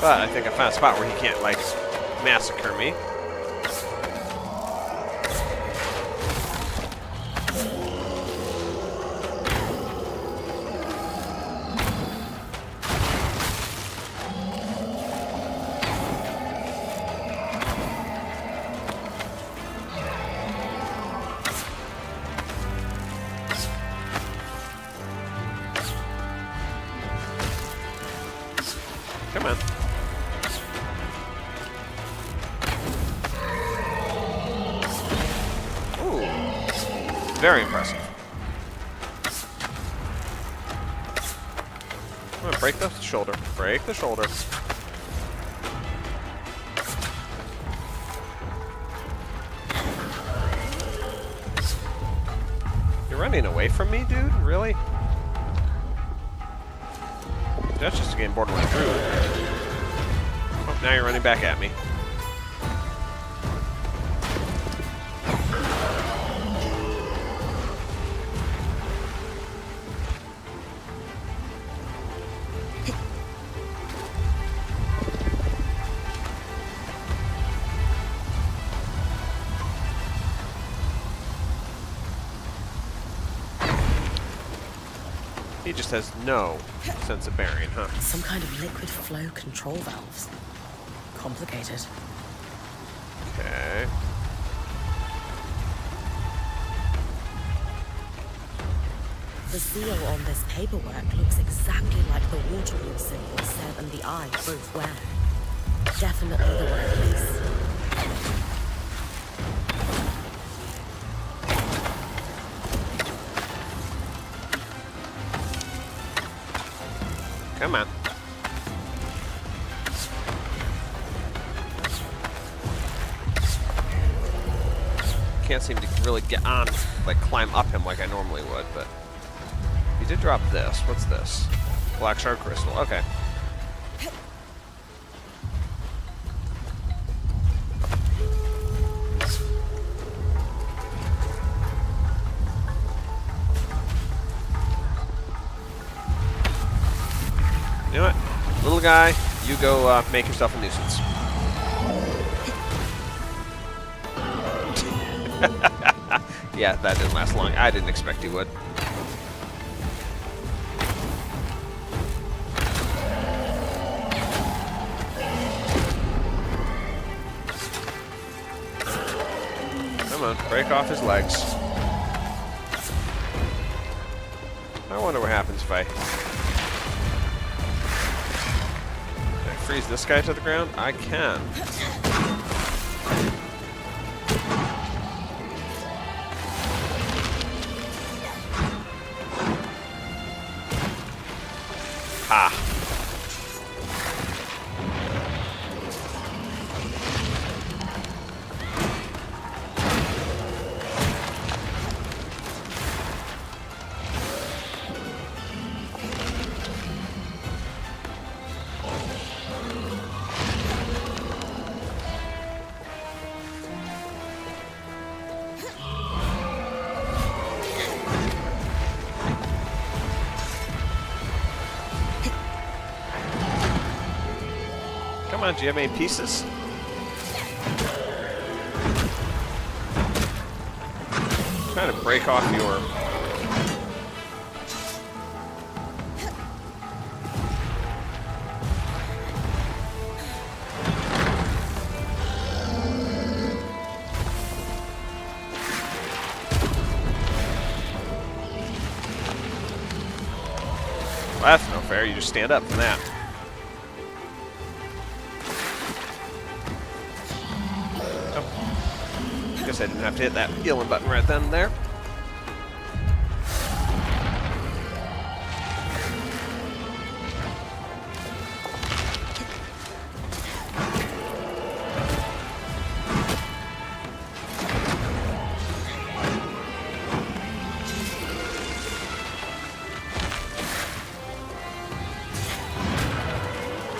But I think I found a spot where he can't, like, massacre me. Come on. Ooh. Very impressive. I'm gonna break the shoulder. Break the shoulder. You're running away from me, dude? Really? That's just a game borderline rude. Oh, now you're running back at me. He just has no sense of bearing, huh? Some kind of liquid flow control valves. Complicated. Okay. The seal on this paperwork looks exactly like the water wheel symbol Seb and the Eye both wear. Definitely the right piece. Come on. Can't seem to really get on, like climb up him like I normally would, but he did drop this. What's this? Black shard crystal. Okay. You know what? Little guy, you go make yourself a nuisance. Yeah, that didn't last long. I didn't expect he would. on, break off his legs. I wonder what happens if I freeze this guy to the ground? I can. Ha. Come on, do you have any pieces? I'm trying to break off your... Well, that's no fair. You just stand up from that. Guess I didn't have to hit that yellow button right then and there.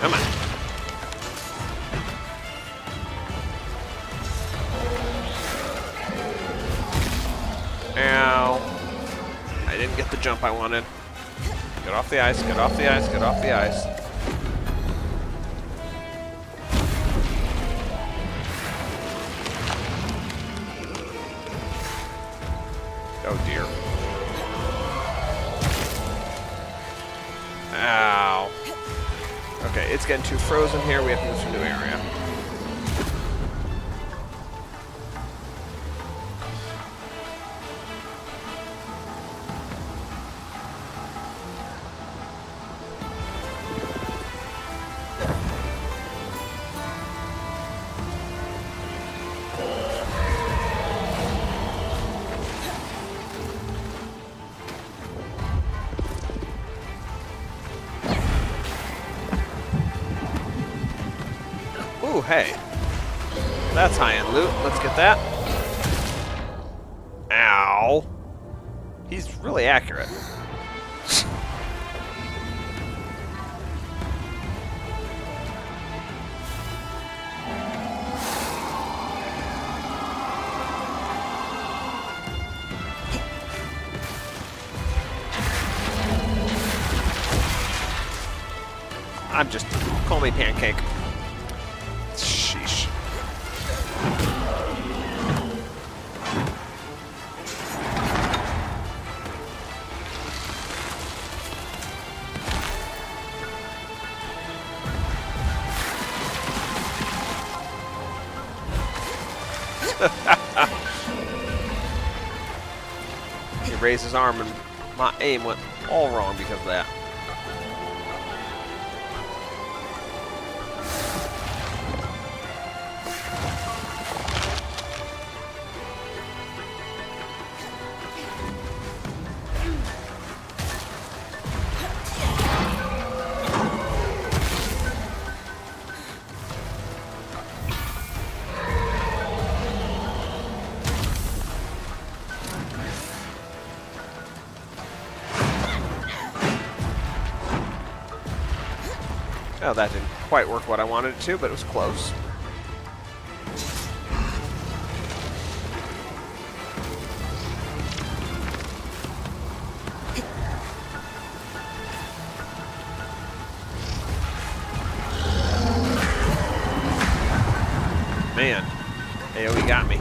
Come on. Ow. I didn't get the jump I wanted. Get off the ice, get off the ice, get off the ice. Oh dear. Ow. Okay, it's getting too frozen here. We have to move to a new area. Ooh, hey. That's high-end loot. Let's get that. Ow. He's really accurate. I'm just... Call me Pancake. Sheesh. He raised his arm and my aim went all wrong because of that. Oh, that didn't quite work what I wanted it to, but it was close. Man, AoE got me.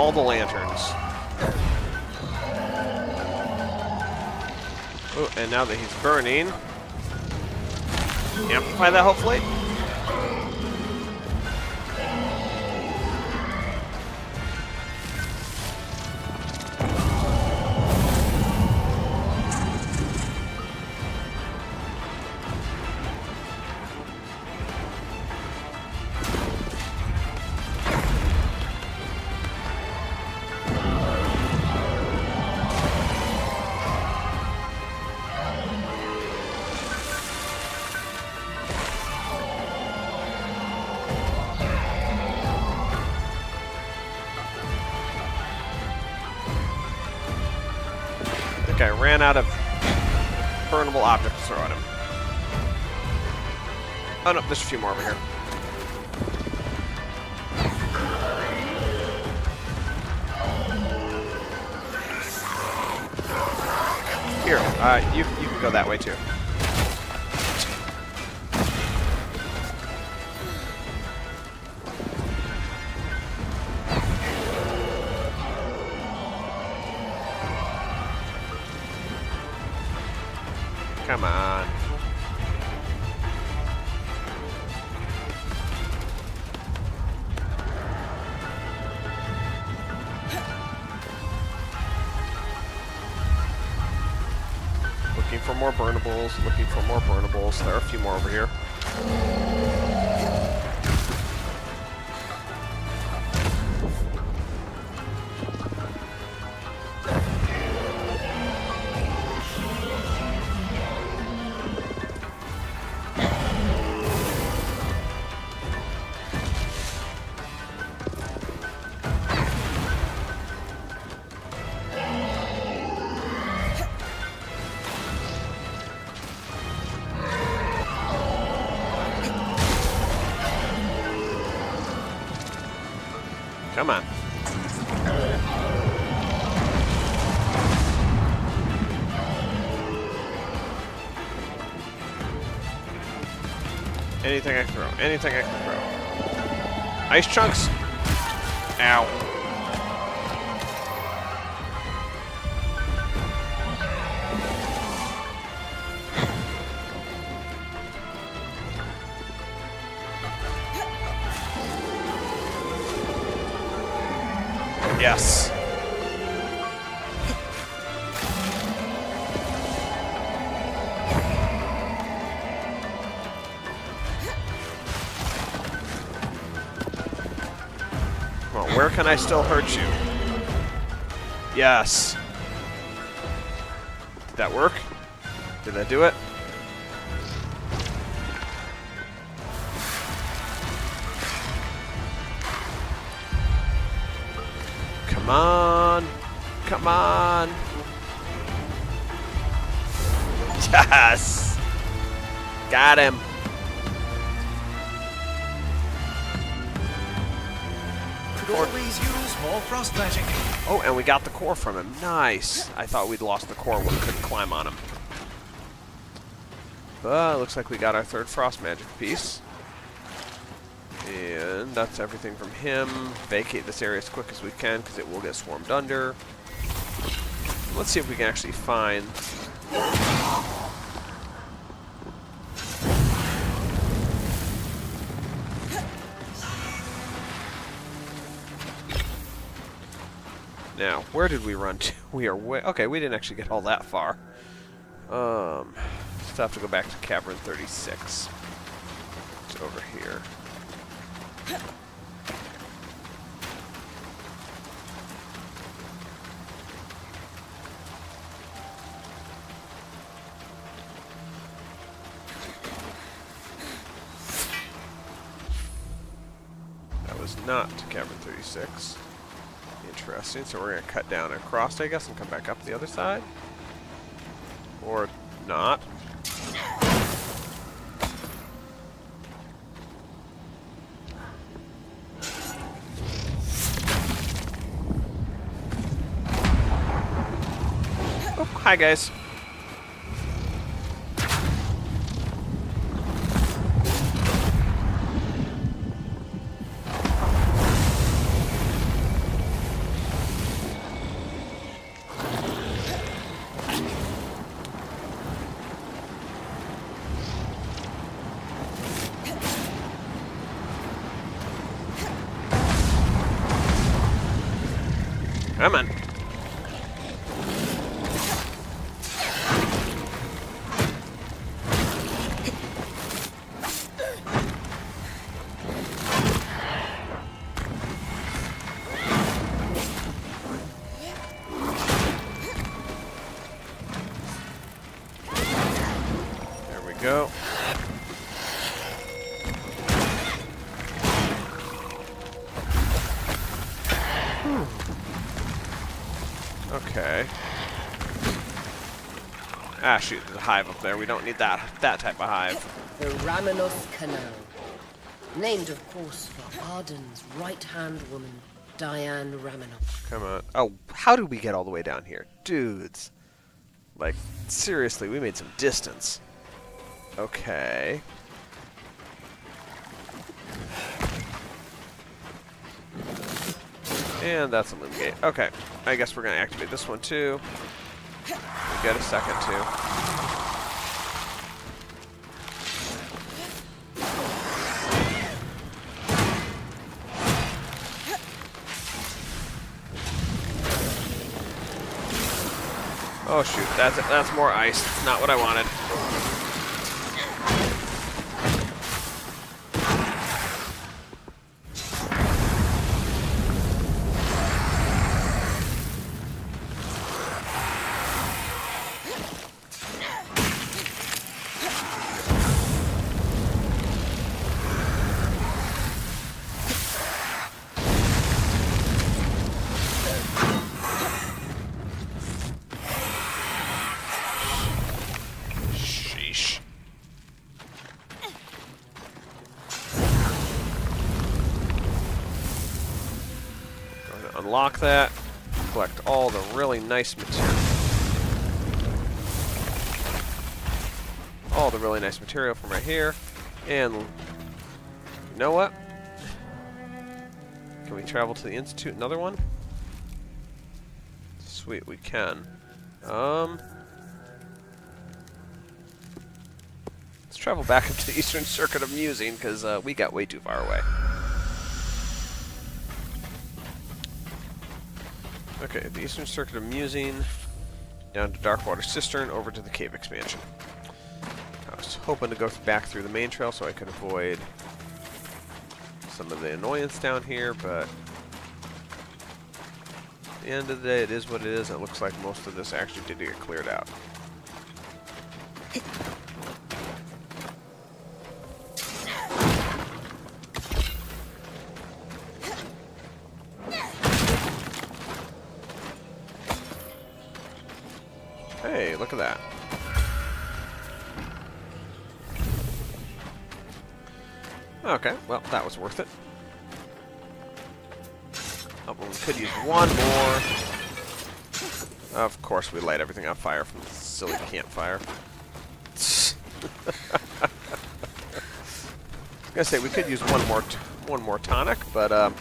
all the lanterns. Oh, and now that he's burning, amplify that hopefully. I ran out of burnable objects to throw at him. Oh no, there's a few more over here. Here, you can go that way too. Come on. Looking for more burnables, looking for more burnables. There are a few more over here. Come on. Anything I can throw. Anything I can throw. Ice chunks. Ow. Yes. Well, where can I still hurt you? Yes. Did that work? Did that do it? Come on. Come on. Yes. Got him. Could always use more frost magic. Oh, and we got the core from him. Nice. I thought we'd lost the core when we couldn't climb on him. But looks like we got our third frost magic piece. And that's everything from him. Vacate this area as quick as we can because it will get swarmed under. Let's see if we can actually find... Now, where did we run to? We are way... Okay, we didn't actually get all that far. Still have to go back to Cavern 36. It's over here. That was not Cavern 36. Interesting. So we're going to cut down across, I guess, and come back up the other side. Or not. Oh, hi guys. Come on. There we go. Okay. Ah, shoot, there's a hive up there. We don't need that type of hive. The Ramenos Canal. Named, of course, for Arden's right-hand woman, Diane Ramenos. Come on. Oh, how did we get all the way down here? Dudes. Like, seriously, we made some distance. Okay. And that's a loom gate. Okay. I guess we're going to activate this one, too. We get a second, too. Oh shoot, that's more ice. It's not what I wanted. Unlock that, collect all the really nice material. All the really nice material from right here. And you know what? Can we travel to the Institute? Another one? Sweet, we can. Let's travel back up to the Eastern Circuit of Musing, because we got way too far away. Okay, the Eastern Circuit of Musing, down to Darkwater Cistern, over to the cave expansion. I was hoping to go back through the main trail so I could avoid some of the annoyance down here, but at the end of the day, it is what it is. It looks like most of this actually did get cleared out. Hey, look at that. Okay, well, that was worth it. Oh, well, we could use one more. Of course, we light everything on fire from the silly campfire. I was gonna say we could use one more tonic, but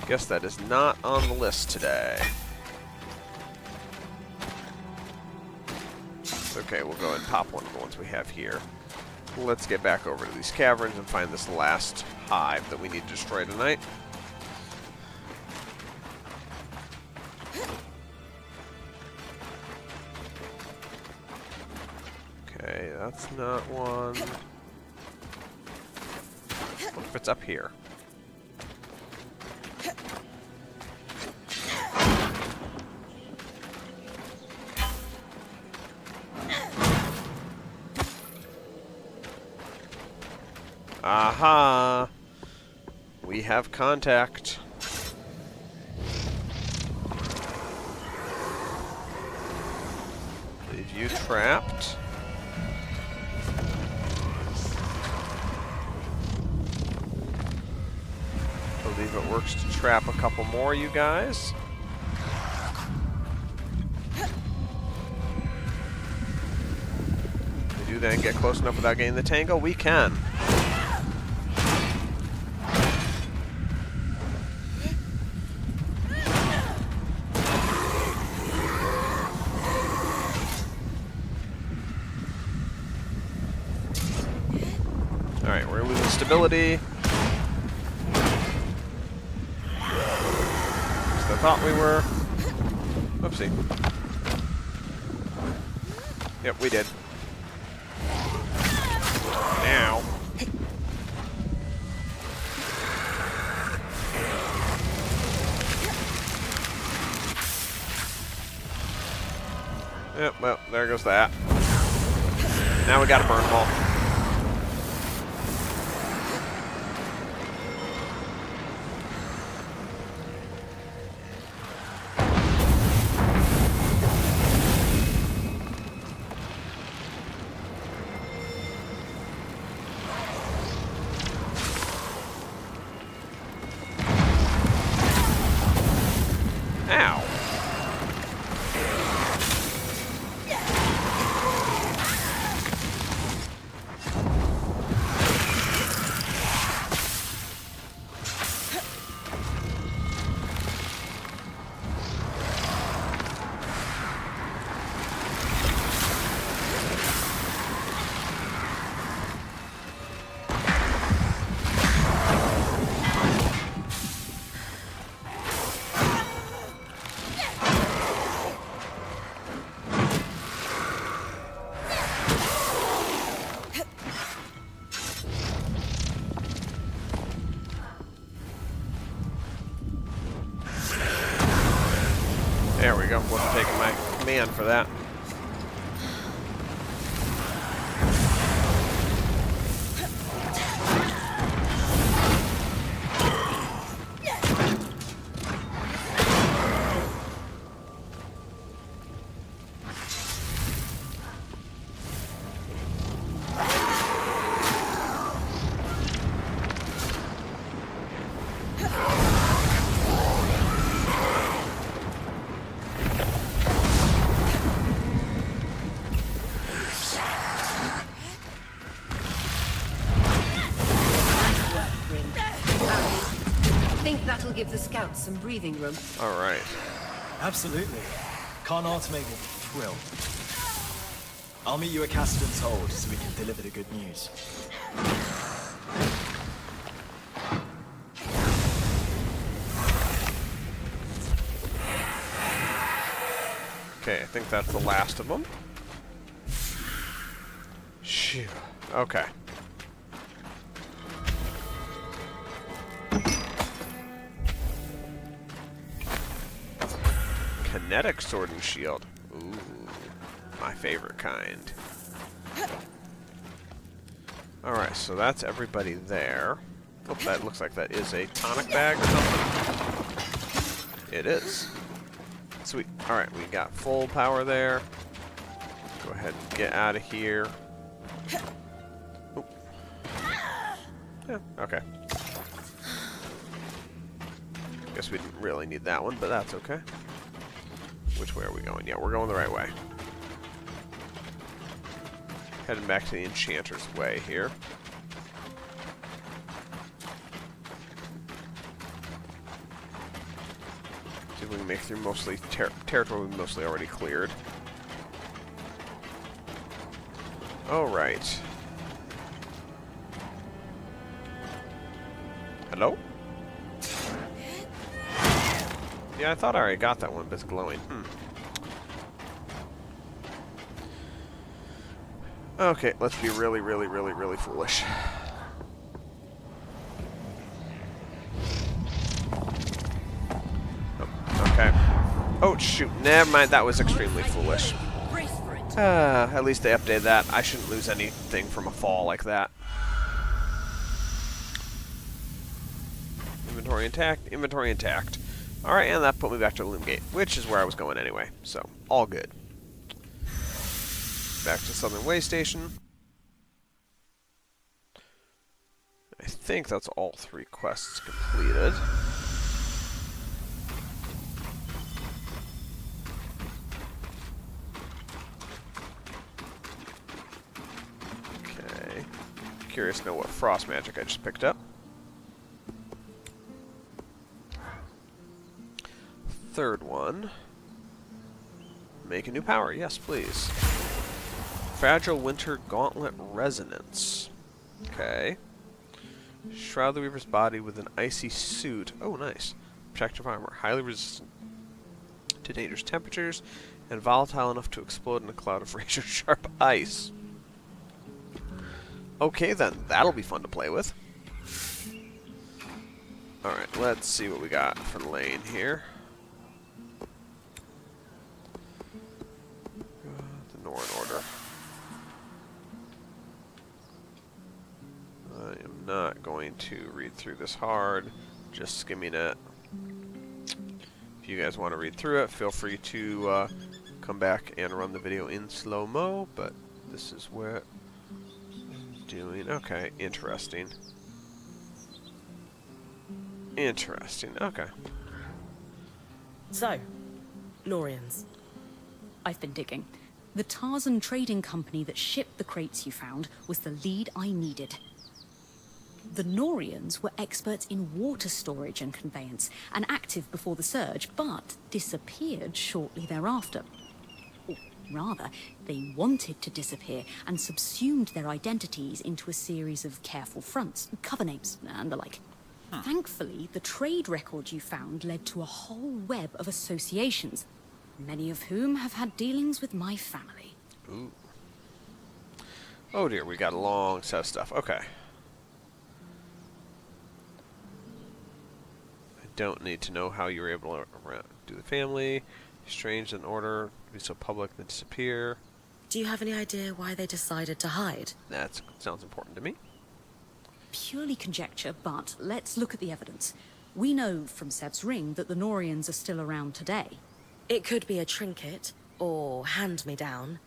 guess that is not on the list today. Okay, we'll go ahead and pop one of the ones we have here. Let's get back over to these caverns and find this last hive that we need to destroy tonight. Okay, that's not one. What if it's up here? Aha! We have contact. Leave you trapped. Believe it works to trap a couple more, you guys. We do then get close enough without getting the tangle? We can. Alright, we're losing stability. So I thought we were. Oopsie. Yep, we did. Now. Yep, well, there goes that. Now we gotta burn them all. Ow. There we go. Wasn't taking my command for that. That'll give the scouts some breathing room. All right. Absolutely. Can't automate will thrill. I'll meet you at Cassidy's Hold so we can deliver the good news. Okay, I think that's the last of them. Shoo. Okay. Kinetic sword and shield. Ooh, my favorite kind. Alright, so that's everybody there. Oh, that looks like that is a tonic bag or something. It is. Sweet. Alright, we got full power there. Go ahead and get out of here. Oop. Yeah, okay. Guess we didn't really need that one, but that's okay. Which way are we going? Yeah, we're going the right way. Heading back to the Enchanter's Way here. See if we can make through mostly territory we mostly already cleared. Alright. Hello? Yeah, I thought I already got that one, but it's glowing. Okay, let's be really, really, really, really foolish. Oh, okay. Oh, shoot. Never mind. That was extremely foolish. At least they updated that. I shouldn't lose anything from a fall like that. Inventory intact. Inventory intact. Alright, and that put me back to the Loom Gate, which is where I was going anyway, so all good. Back to Southern Way Station. I think that's all 3 quests completed. Okay. Curious to know what frost magic I just picked up. Third one. Make a new power. Yes, please. Fragile Winter Gauntlet Resonance. Okay. Shroud the Weaver's body with an icy suit. Oh, nice. protective armor, highly resistant to dangerous temperatures, and volatile enough to explode in a cloud of razor-sharp ice. Okay, then. That'll be fun to play with. Alright, let's see what we got for lane here. The Norn Order. I am not going to read through this hard, just skimming it. If you guys want to read through it, feel free to come back and run the video in slow-mo, but this is what I'm doing. Okay, interesting. Interesting, okay. So, Norians. I've been digging. The Tarzan trading company that shipped the crates you found was the lead I needed. The Norians were experts in water storage and conveyance, and active before the surge, but disappeared shortly thereafter. Or rather, they wanted to disappear and subsumed their identities into a series of careful fronts, cover names, and the like. Thankfully, the trade record you found led to a whole web of associations, many of whom have had dealings with my family. Ooh. Oh dear, we got a long set of stuff. Okay. I don't need to know how you were able to do the family. Strange in order to be so public then disappear. Do you have any idea why they decided to hide? That sounds important to me. Purely conjecture, but let's look at the evidence. We know from Sev's ring that the Norians are still around today. It could be a trinket, or hand-me-down.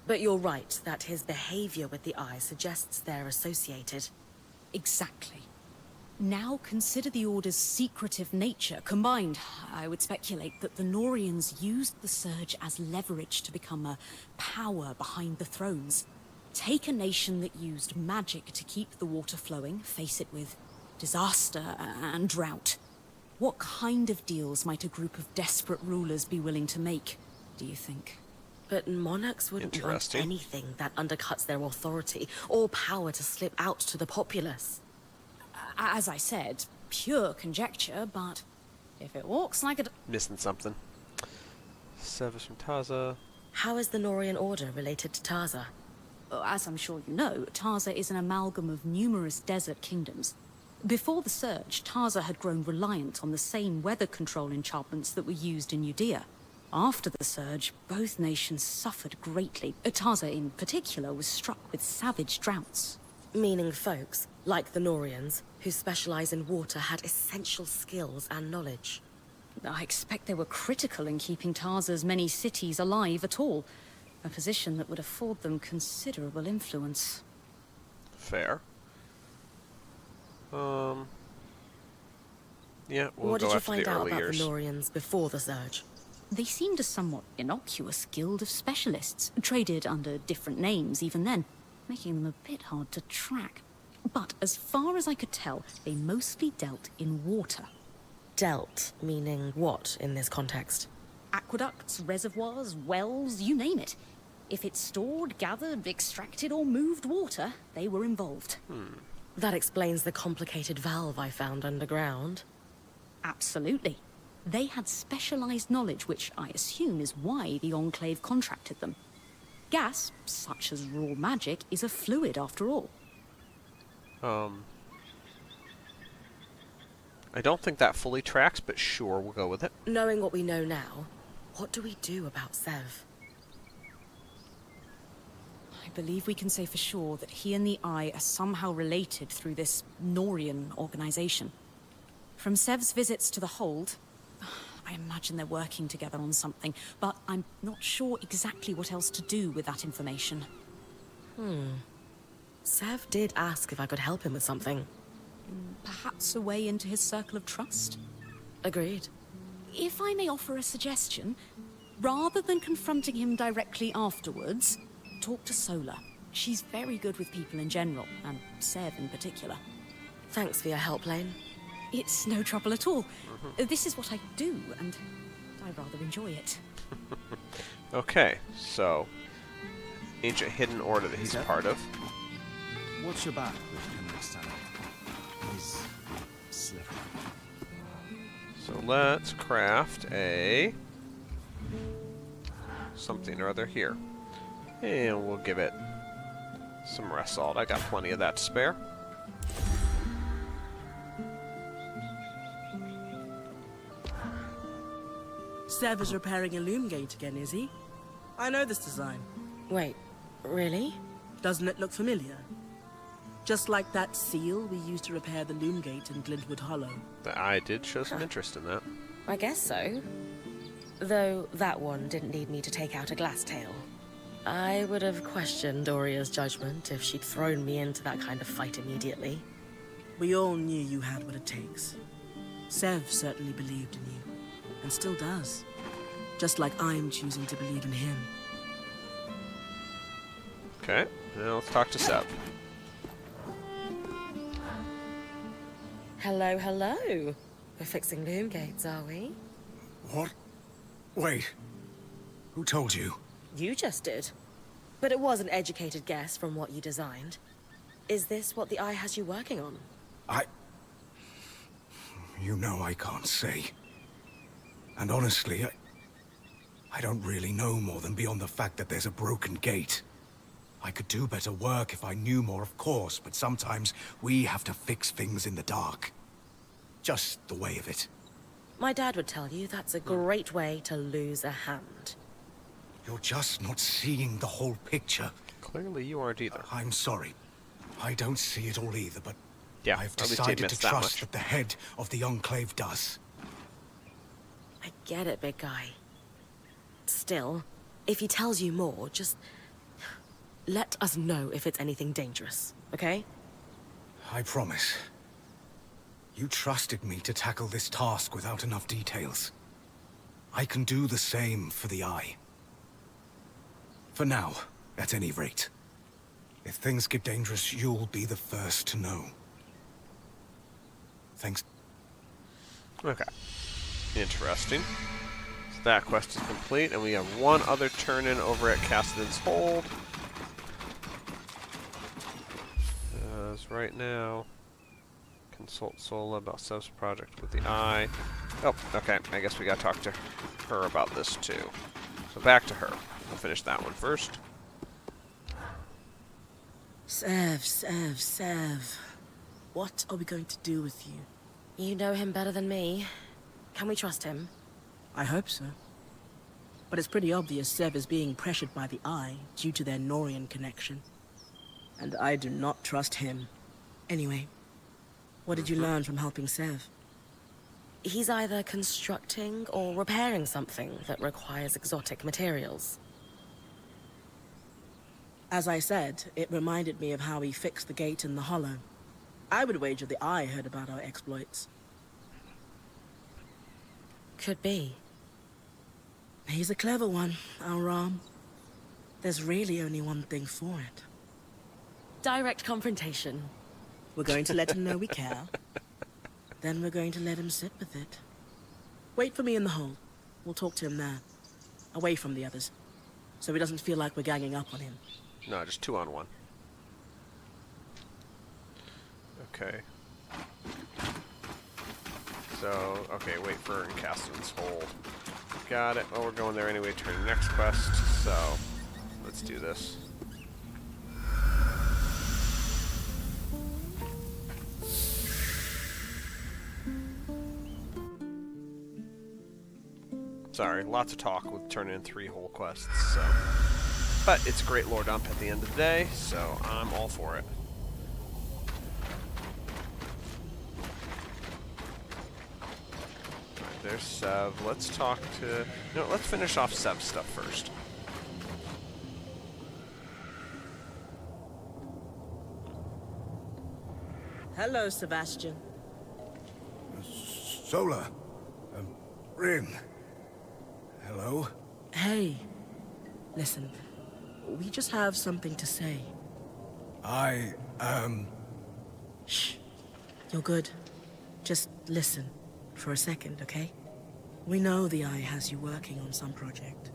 But you're right that his behavior with the eye suggests they're associated. Exactly. Now consider the Order's secretive nature. Combined, I would speculate that the Norians used the surge as leverage to become a power behind the thrones. Take a nation that used magic to keep the water flowing, face it with disaster and drought. What kind of deals might a group of desperate rulers be willing to make, do you think? But monarchs wouldn't want anything that undercuts their authority or power to slip out to the populace. As I said, pure conjecture, but if it walks like a... Missing something. Service from Taza. How is the Norian Order related to Taza? As I'm sure you know, Taza is an amalgam of numerous desert kingdoms. Before the surge, Taza had grown reliant on the same weather control enchantments that were used in Judea. After the surge, both nations suffered greatly. Taza in particular was struck with savage droughts. Meaning folks, like the Norians, who specialize in water, had essential skills and knowledge. I expect they were critical in keeping Taza's many cities alive at all. A position that would afford them considerable influence. Fair. Yeah, we'll what go did you after find the out early about years. the Norians before the surge? They seemed a somewhat innocuous guild of specialists, traded under different names even then, making them a bit hard to track. But as far as I could tell, they mostly dealt in water. Dealt, meaning what in this context? Aqueducts, reservoirs, wells, you name it. If it stored, gathered, extracted or moved water, they were involved. That explains the complicated valve I found underground. Absolutely. They had specialized knowledge, which I assume is why the Enclave contracted them. Gas, such as raw magic, is a fluid after all. I don't think that fully tracks, but sure, we'll go with it. Knowing what we know now, what do we do about Sev? I believe we can say for sure that he and the Eye are somehow related through this Norian organization. From Sev's visits to the hold, I imagine they're working together on something, but I'm not sure exactly what else to do with that information. Sev did ask if I could help him with something. Perhaps a way into his circle of trust? Agreed. If I may offer a suggestion, rather than confronting him directly afterwards, talk to Sola. She's very good with people in general, and Sev in particular. Thanks for your help, Lane. It's no trouble at all. This is what I do, and I rather enjoy it. Okay, so ancient hidden order that he's a part of. What's your back with Henry Stanley? He's slippery. So So let's craft a something or other here. And we'll give it some rest salt. I got plenty of that to spare. Sev is repairing a loom gate again, is he? I know this design. Wait, really? Doesn't it look familiar? Just like that seal we used to repair the loom gate in Glintwood Hollow. I did show some interest in that. I guess so. Though that one didn't need me to take out a glass tail. I would have questioned Doria's judgment if she'd thrown me into that kind of fight immediately. We all knew you had what it takes. Sev certainly believed in you, and still does. Just like I'm choosing to believe in him. Okay, now let's talk to Sev. Hello, hello. We're fixing loom gates, are we? What? Wait. Who told you? You just did. But it was an educated guess from what you designed. Is this what the Eye has you working on? You know I can't say. And honestly, I don't really know more than beyond the fact that there's a broken gate. I could do better work if I knew more, of course, but sometimes we have to fix things in the dark. Just the way of it. My dad would tell you that's a great way to lose a hand. You're just not seeing the whole picture. Clearly you aren't either. I'm sorry. I don't see it all either, but Yeah, I've at least he decided admits to that trust much. that the head of the Enclave does. I get it, big guy. Still, if he tells you more, just let us know if it's anything dangerous, okay? I promise. You trusted me to tackle this task without enough details. I can do the same for the Eye. For now, at any rate. If things get dangerous, you'll be the first to know. Thanks. Okay. Interesting. So that quest is complete, and we have one other turn-in over at Cassidy's Hold. As right now, consult Sola about Sev's project with the Eye. Oh, okay. I guess we gotta talk to her about this too. So back to her. We'll finish that one first. Sev. What are we going to do with you? You know him better than me. Can we trust him? I hope so. But it's pretty obvious Sev is being pressured by the Eye due to their Norian connection. And I do not trust him. Anyway, what did you learn from helping Sev? He's either constructing or repairing something that requires exotic materials. As I said, it reminded me of how he fixed the gate in the Hollow. I would wager the Eye heard about our exploits. Could be. He's a clever one, our Ram. There's really only one thing for it. Direct confrontation. We're going to let him know we care. Then we're going to let him sit with it. Wait for me in the hold. We'll talk to him there. Away from the others. So he doesn't feel like we're ganging up on him. No, just 2-on-1. Okay. So, okay, wait for Cassidy's Hold. Got it. Oh, we're going there anyway. Turn the next quest. So, let's do this. Sorry, lots of talk with turning in 3 whole quests, so. But it's a great lore dump at the end of the day, so I'm all for it. Alright, there's Sev. Let's talk to... No, let's finish off Sev's stuff first. Hello, Sebastian. Sola. Rin. Hello? Hey. Listen, we just have something to say. Shh. You're good. Just listen for a second, okay? We know the Eye has you working on some project.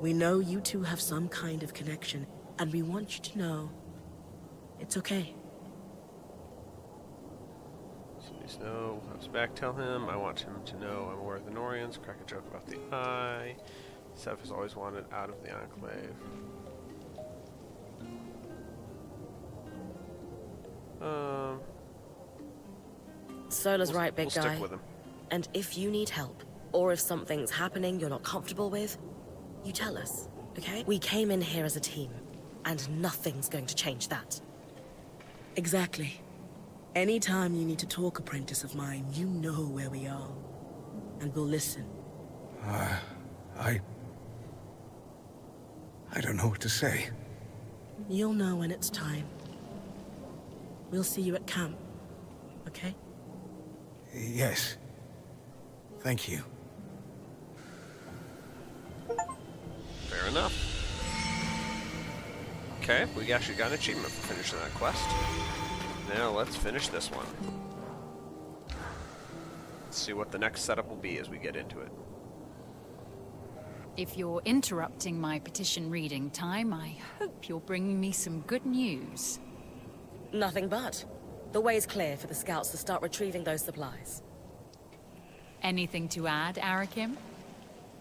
We know you two have some kind of connection, and we want you to know it's okay. So he's Please no. Comes back. Tell him I want him to know I'm aware of the Norians. Crack a joke about the eye. Sev has always wanted out of the Enclave. Sola's right, big we'll guy. stick with him. And if you need help, or if something's happening you're not comfortable with, you tell us, okay? We came in here as a team, and nothing's going to change that. Exactly. Anytime you need to talk, apprentice of mine, you know where we are. And we'll listen. I don't know what to say. You'll know when it's time. We'll see you at camp, okay? Yes. Thank you. Fair enough. Okay, we actually got an achievement for finishing that quest. Now let's finish this one. Let's see what the next setup will be as we get into it. If you're interrupting my petition reading time, I hope you're bringing me some good news. Nothing but. The way's clear for the scouts to start retrieving those supplies. Anything to add, Arakim?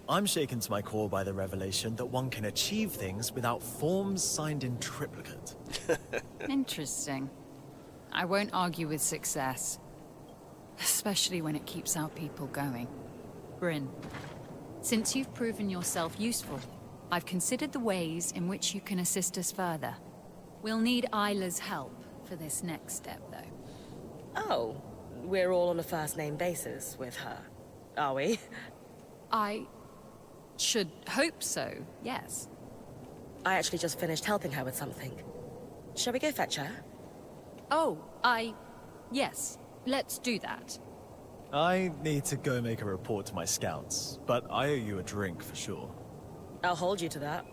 I'm shaken to my core by the revelation that one can achieve things without forms signed in triplicate. Interesting. I won't argue with success. Especially when it keeps our people going. Bryn, since you've proven yourself useful, I've considered the ways in which you can assist us further. We'll need Isla's help for this next step, though. Oh, we're all on a first-name basis with her, are we? I should hope so, yes. I actually just finished helping her with something. Shall we go fetch her? Oh, yes, let's do that. I need to go make a report to my scouts, but I owe you a drink for sure. I'll hold you to that.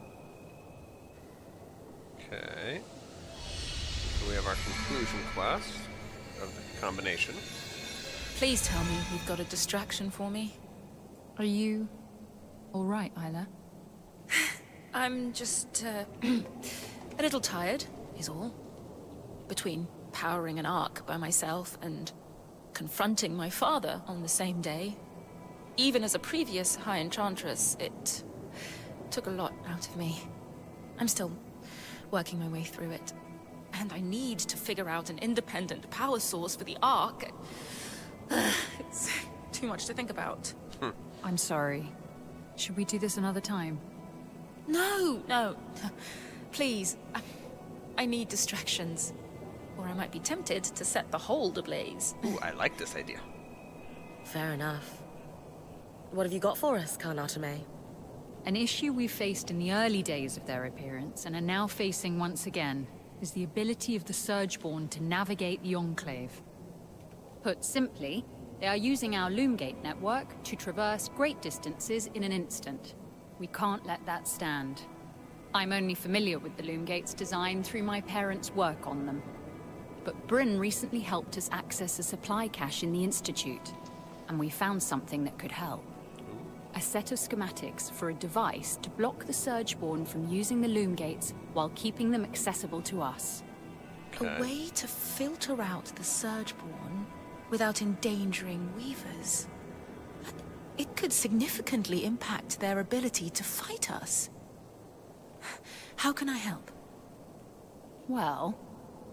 Okay. So we have our conclusion quest of the combination. Please tell me you've got a distraction for me. Are you all right, Isla? I'm just, a little tired, is all. Between powering an arc by myself and confronting my father on the same day. Even as a previous High Enchantress, it took a lot out of me. I'm still working my way through it. And I need to figure out an independent power source for the arc. It's too much to think about. I'm sorry. Should we do this another time? No. Please. I need distractions. Or I might be tempted to set the hold ablaze. Ooh, I like this idea. Fair enough. What have you got for us, Karnatame? An issue we faced in the early days of their appearance, and are now facing once again, is the ability of the Surgeborn to navigate the Enclave. Put simply, they are using our Loomgate network to traverse great distances in an instant. We can't let that stand. I'm only familiar with the Loomgate's design through my parents' work on them. But Bryn recently helped us access a supply cache in the Institute, and we found something that could help. A set of schematics for a device to block the Surgeborn from using the Loomgates while keeping them accessible to us. A way to filter out the Surgeborn without endangering Weavers. It could significantly impact their ability to fight us. How can I help? Well,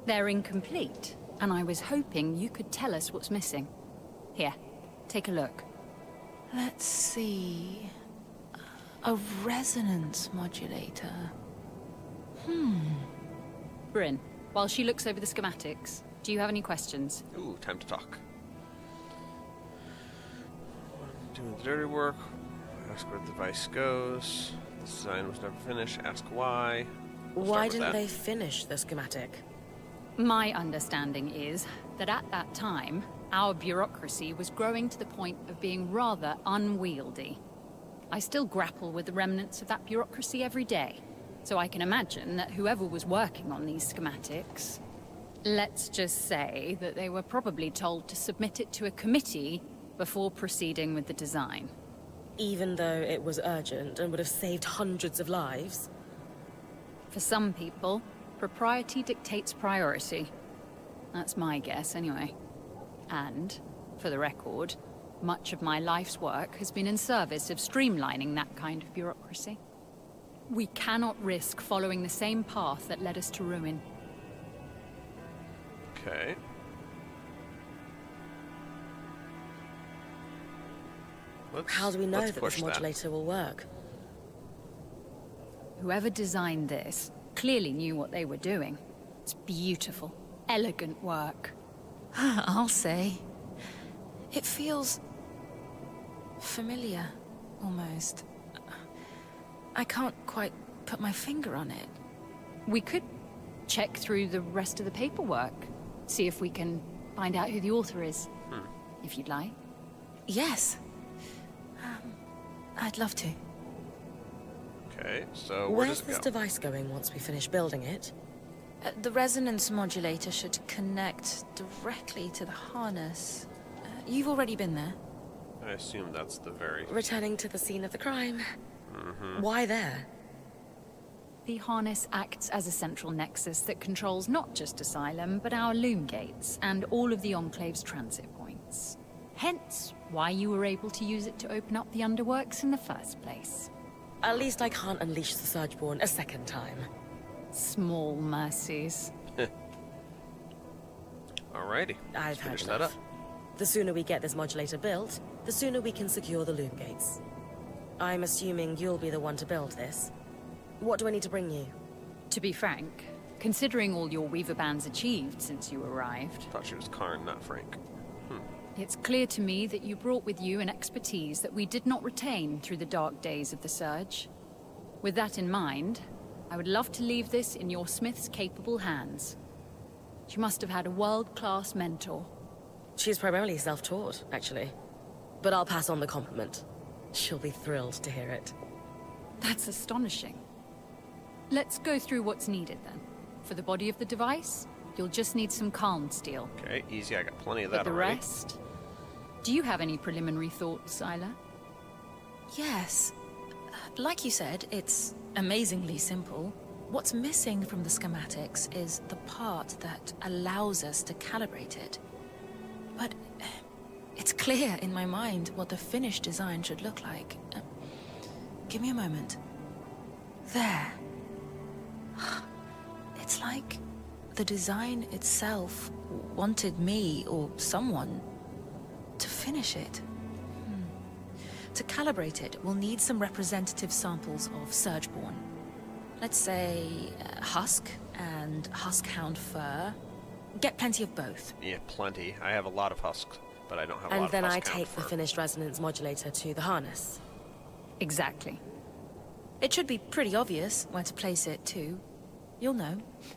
they're incomplete, and I was hoping you could tell us what's missing. Here, take a look. Let's see... A resonance modulator. Bryn, while she looks over the schematics, do you have any questions? Ooh, time to talk. Doing the dirty work. Ask where the device goes. The design was never finished. Ask why. Why didn't they finish the schematic? My understanding is that at that time, our bureaucracy was growing to the point of being rather unwieldy. I still grapple with the remnants of that bureaucracy every day, so I can imagine that whoever was working on these schematics... Let's just say that they were probably told to submit it to a committee before proceeding with the design. Even though it was urgent and would have saved hundreds of lives? For some people, propriety dictates priority. That's my guess, anyway. And For the record, much of my life's work has been in service of streamlining that kind of bureaucracy. We cannot risk following the same path that led us to ruin. Okay. How do we know Let's that push this modulator will work? Whoever designed this clearly knew what they were doing. It's beautiful, elegant work. I'll say. It feels familiar, almost. I can't quite put my finger on it. We could check through the rest of the paperwork, see if we can find out who the author is, if you'd like. Yes. I'd love to. Okay, so where Where's does it this go? device going once we finish building it? The resonance modulator should connect directly to the harness. You've already been there. I assume that's the very... Returning to the scene of the crime. Why there? The harness acts as a central nexus that controls not just Asylum, but our loom gates and all of the Enclave's transit points. Hence, why you were able to use it to open up the underworks in the first place. At least I can't unleash the Surgeborn a second time. Small mercies. Alrighty. I've Let's had finish that up. enough. The sooner we get this modulator built, the sooner we can secure the loom gates. I'm assuming you'll be the one to build this. What do I need to bring you? To be frank, considering all your Weaver Band's achieved since you arrived, Thought she was Karn, not Frank. it's clear to me that you brought with you an expertise that we did not retain through the dark days of the Surge. With that in mind, I would love to leave this in your Smith's capable hands. She must have had a world-class mentor. She's primarily self-taught, actually. But I'll pass on the compliment. She'll be thrilled to hear it. That's astonishing. Let's go through what's needed then. For the body of the device, you'll just need some calm steel. Okay, easy. I got plenty of But that the already. rest... Do you have any preliminary thoughts, Isla? Yes. Like you said, it's amazingly simple. What's missing from the schematics is the part that allows us to calibrate it. But it's clear in my mind what the finished design should look like. Give me a moment. There. It's like the design itself wanted me, or someone, to finish it. To calibrate it, we'll need some representative samples of Surgeborn. Let's say husk and huskhound fur. Get plenty of both. Yeah, plenty. I have a lot of husks, but I don't have a lot And of then I husk take count the for- finished resonance modulator to the harness. Exactly. It should be pretty obvious where to place it, too. You'll know,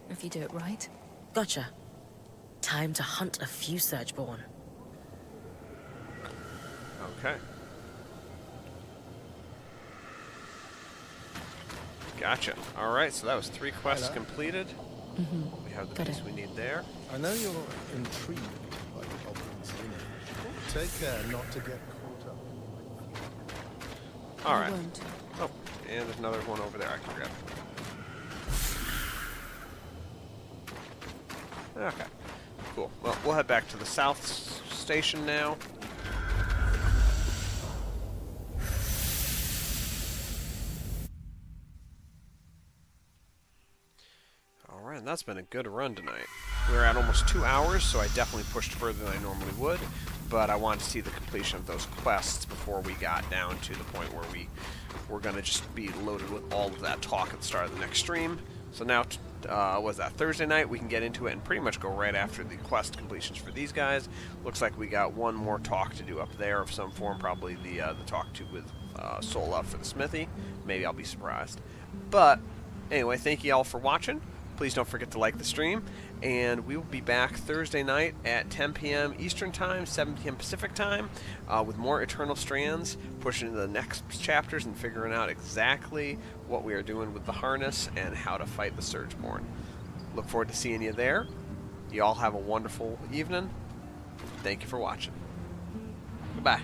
if you do it right. Gotcha. Time to hunt a few Surgeborn. Okay. Gotcha. Alright, so that was 3 quests completed. We have the Got piece it. we need there. I know you're intrigued by the Goblin's lineage. Take care not to get caught up. Alright. won't. Oh, and there's another one over there I can grab. Okay. Cool. Well, we'll head back to the south station now. Alright, that's been a good run tonight. We're at almost 2 hours, so I definitely pushed further than I normally would, but I wanted to see the completion of those quests before we got down to the point where we were going to just be loaded with all of that talk at the start of the next stream. So now, was that Thursday night? We can get into it and pretty much go right after the quest completions for these guys. Looks like we got one more talk to do up there of some form, probably the talk to with Sola for the smithy. Maybe I'll be surprised. But anyway, thank you all for watching. Please don't forget to like the stream, and we will be back Thursday night at 10 p.m. Eastern Time, 7 p.m. Pacific Time, with more Eternal Strands, pushing into the next chapters and figuring out exactly what we are doing with the harness and how to fight the Surgeborn. Look forward to seeing you there. You all have a wonderful evening. Thank you for watching. Goodbye.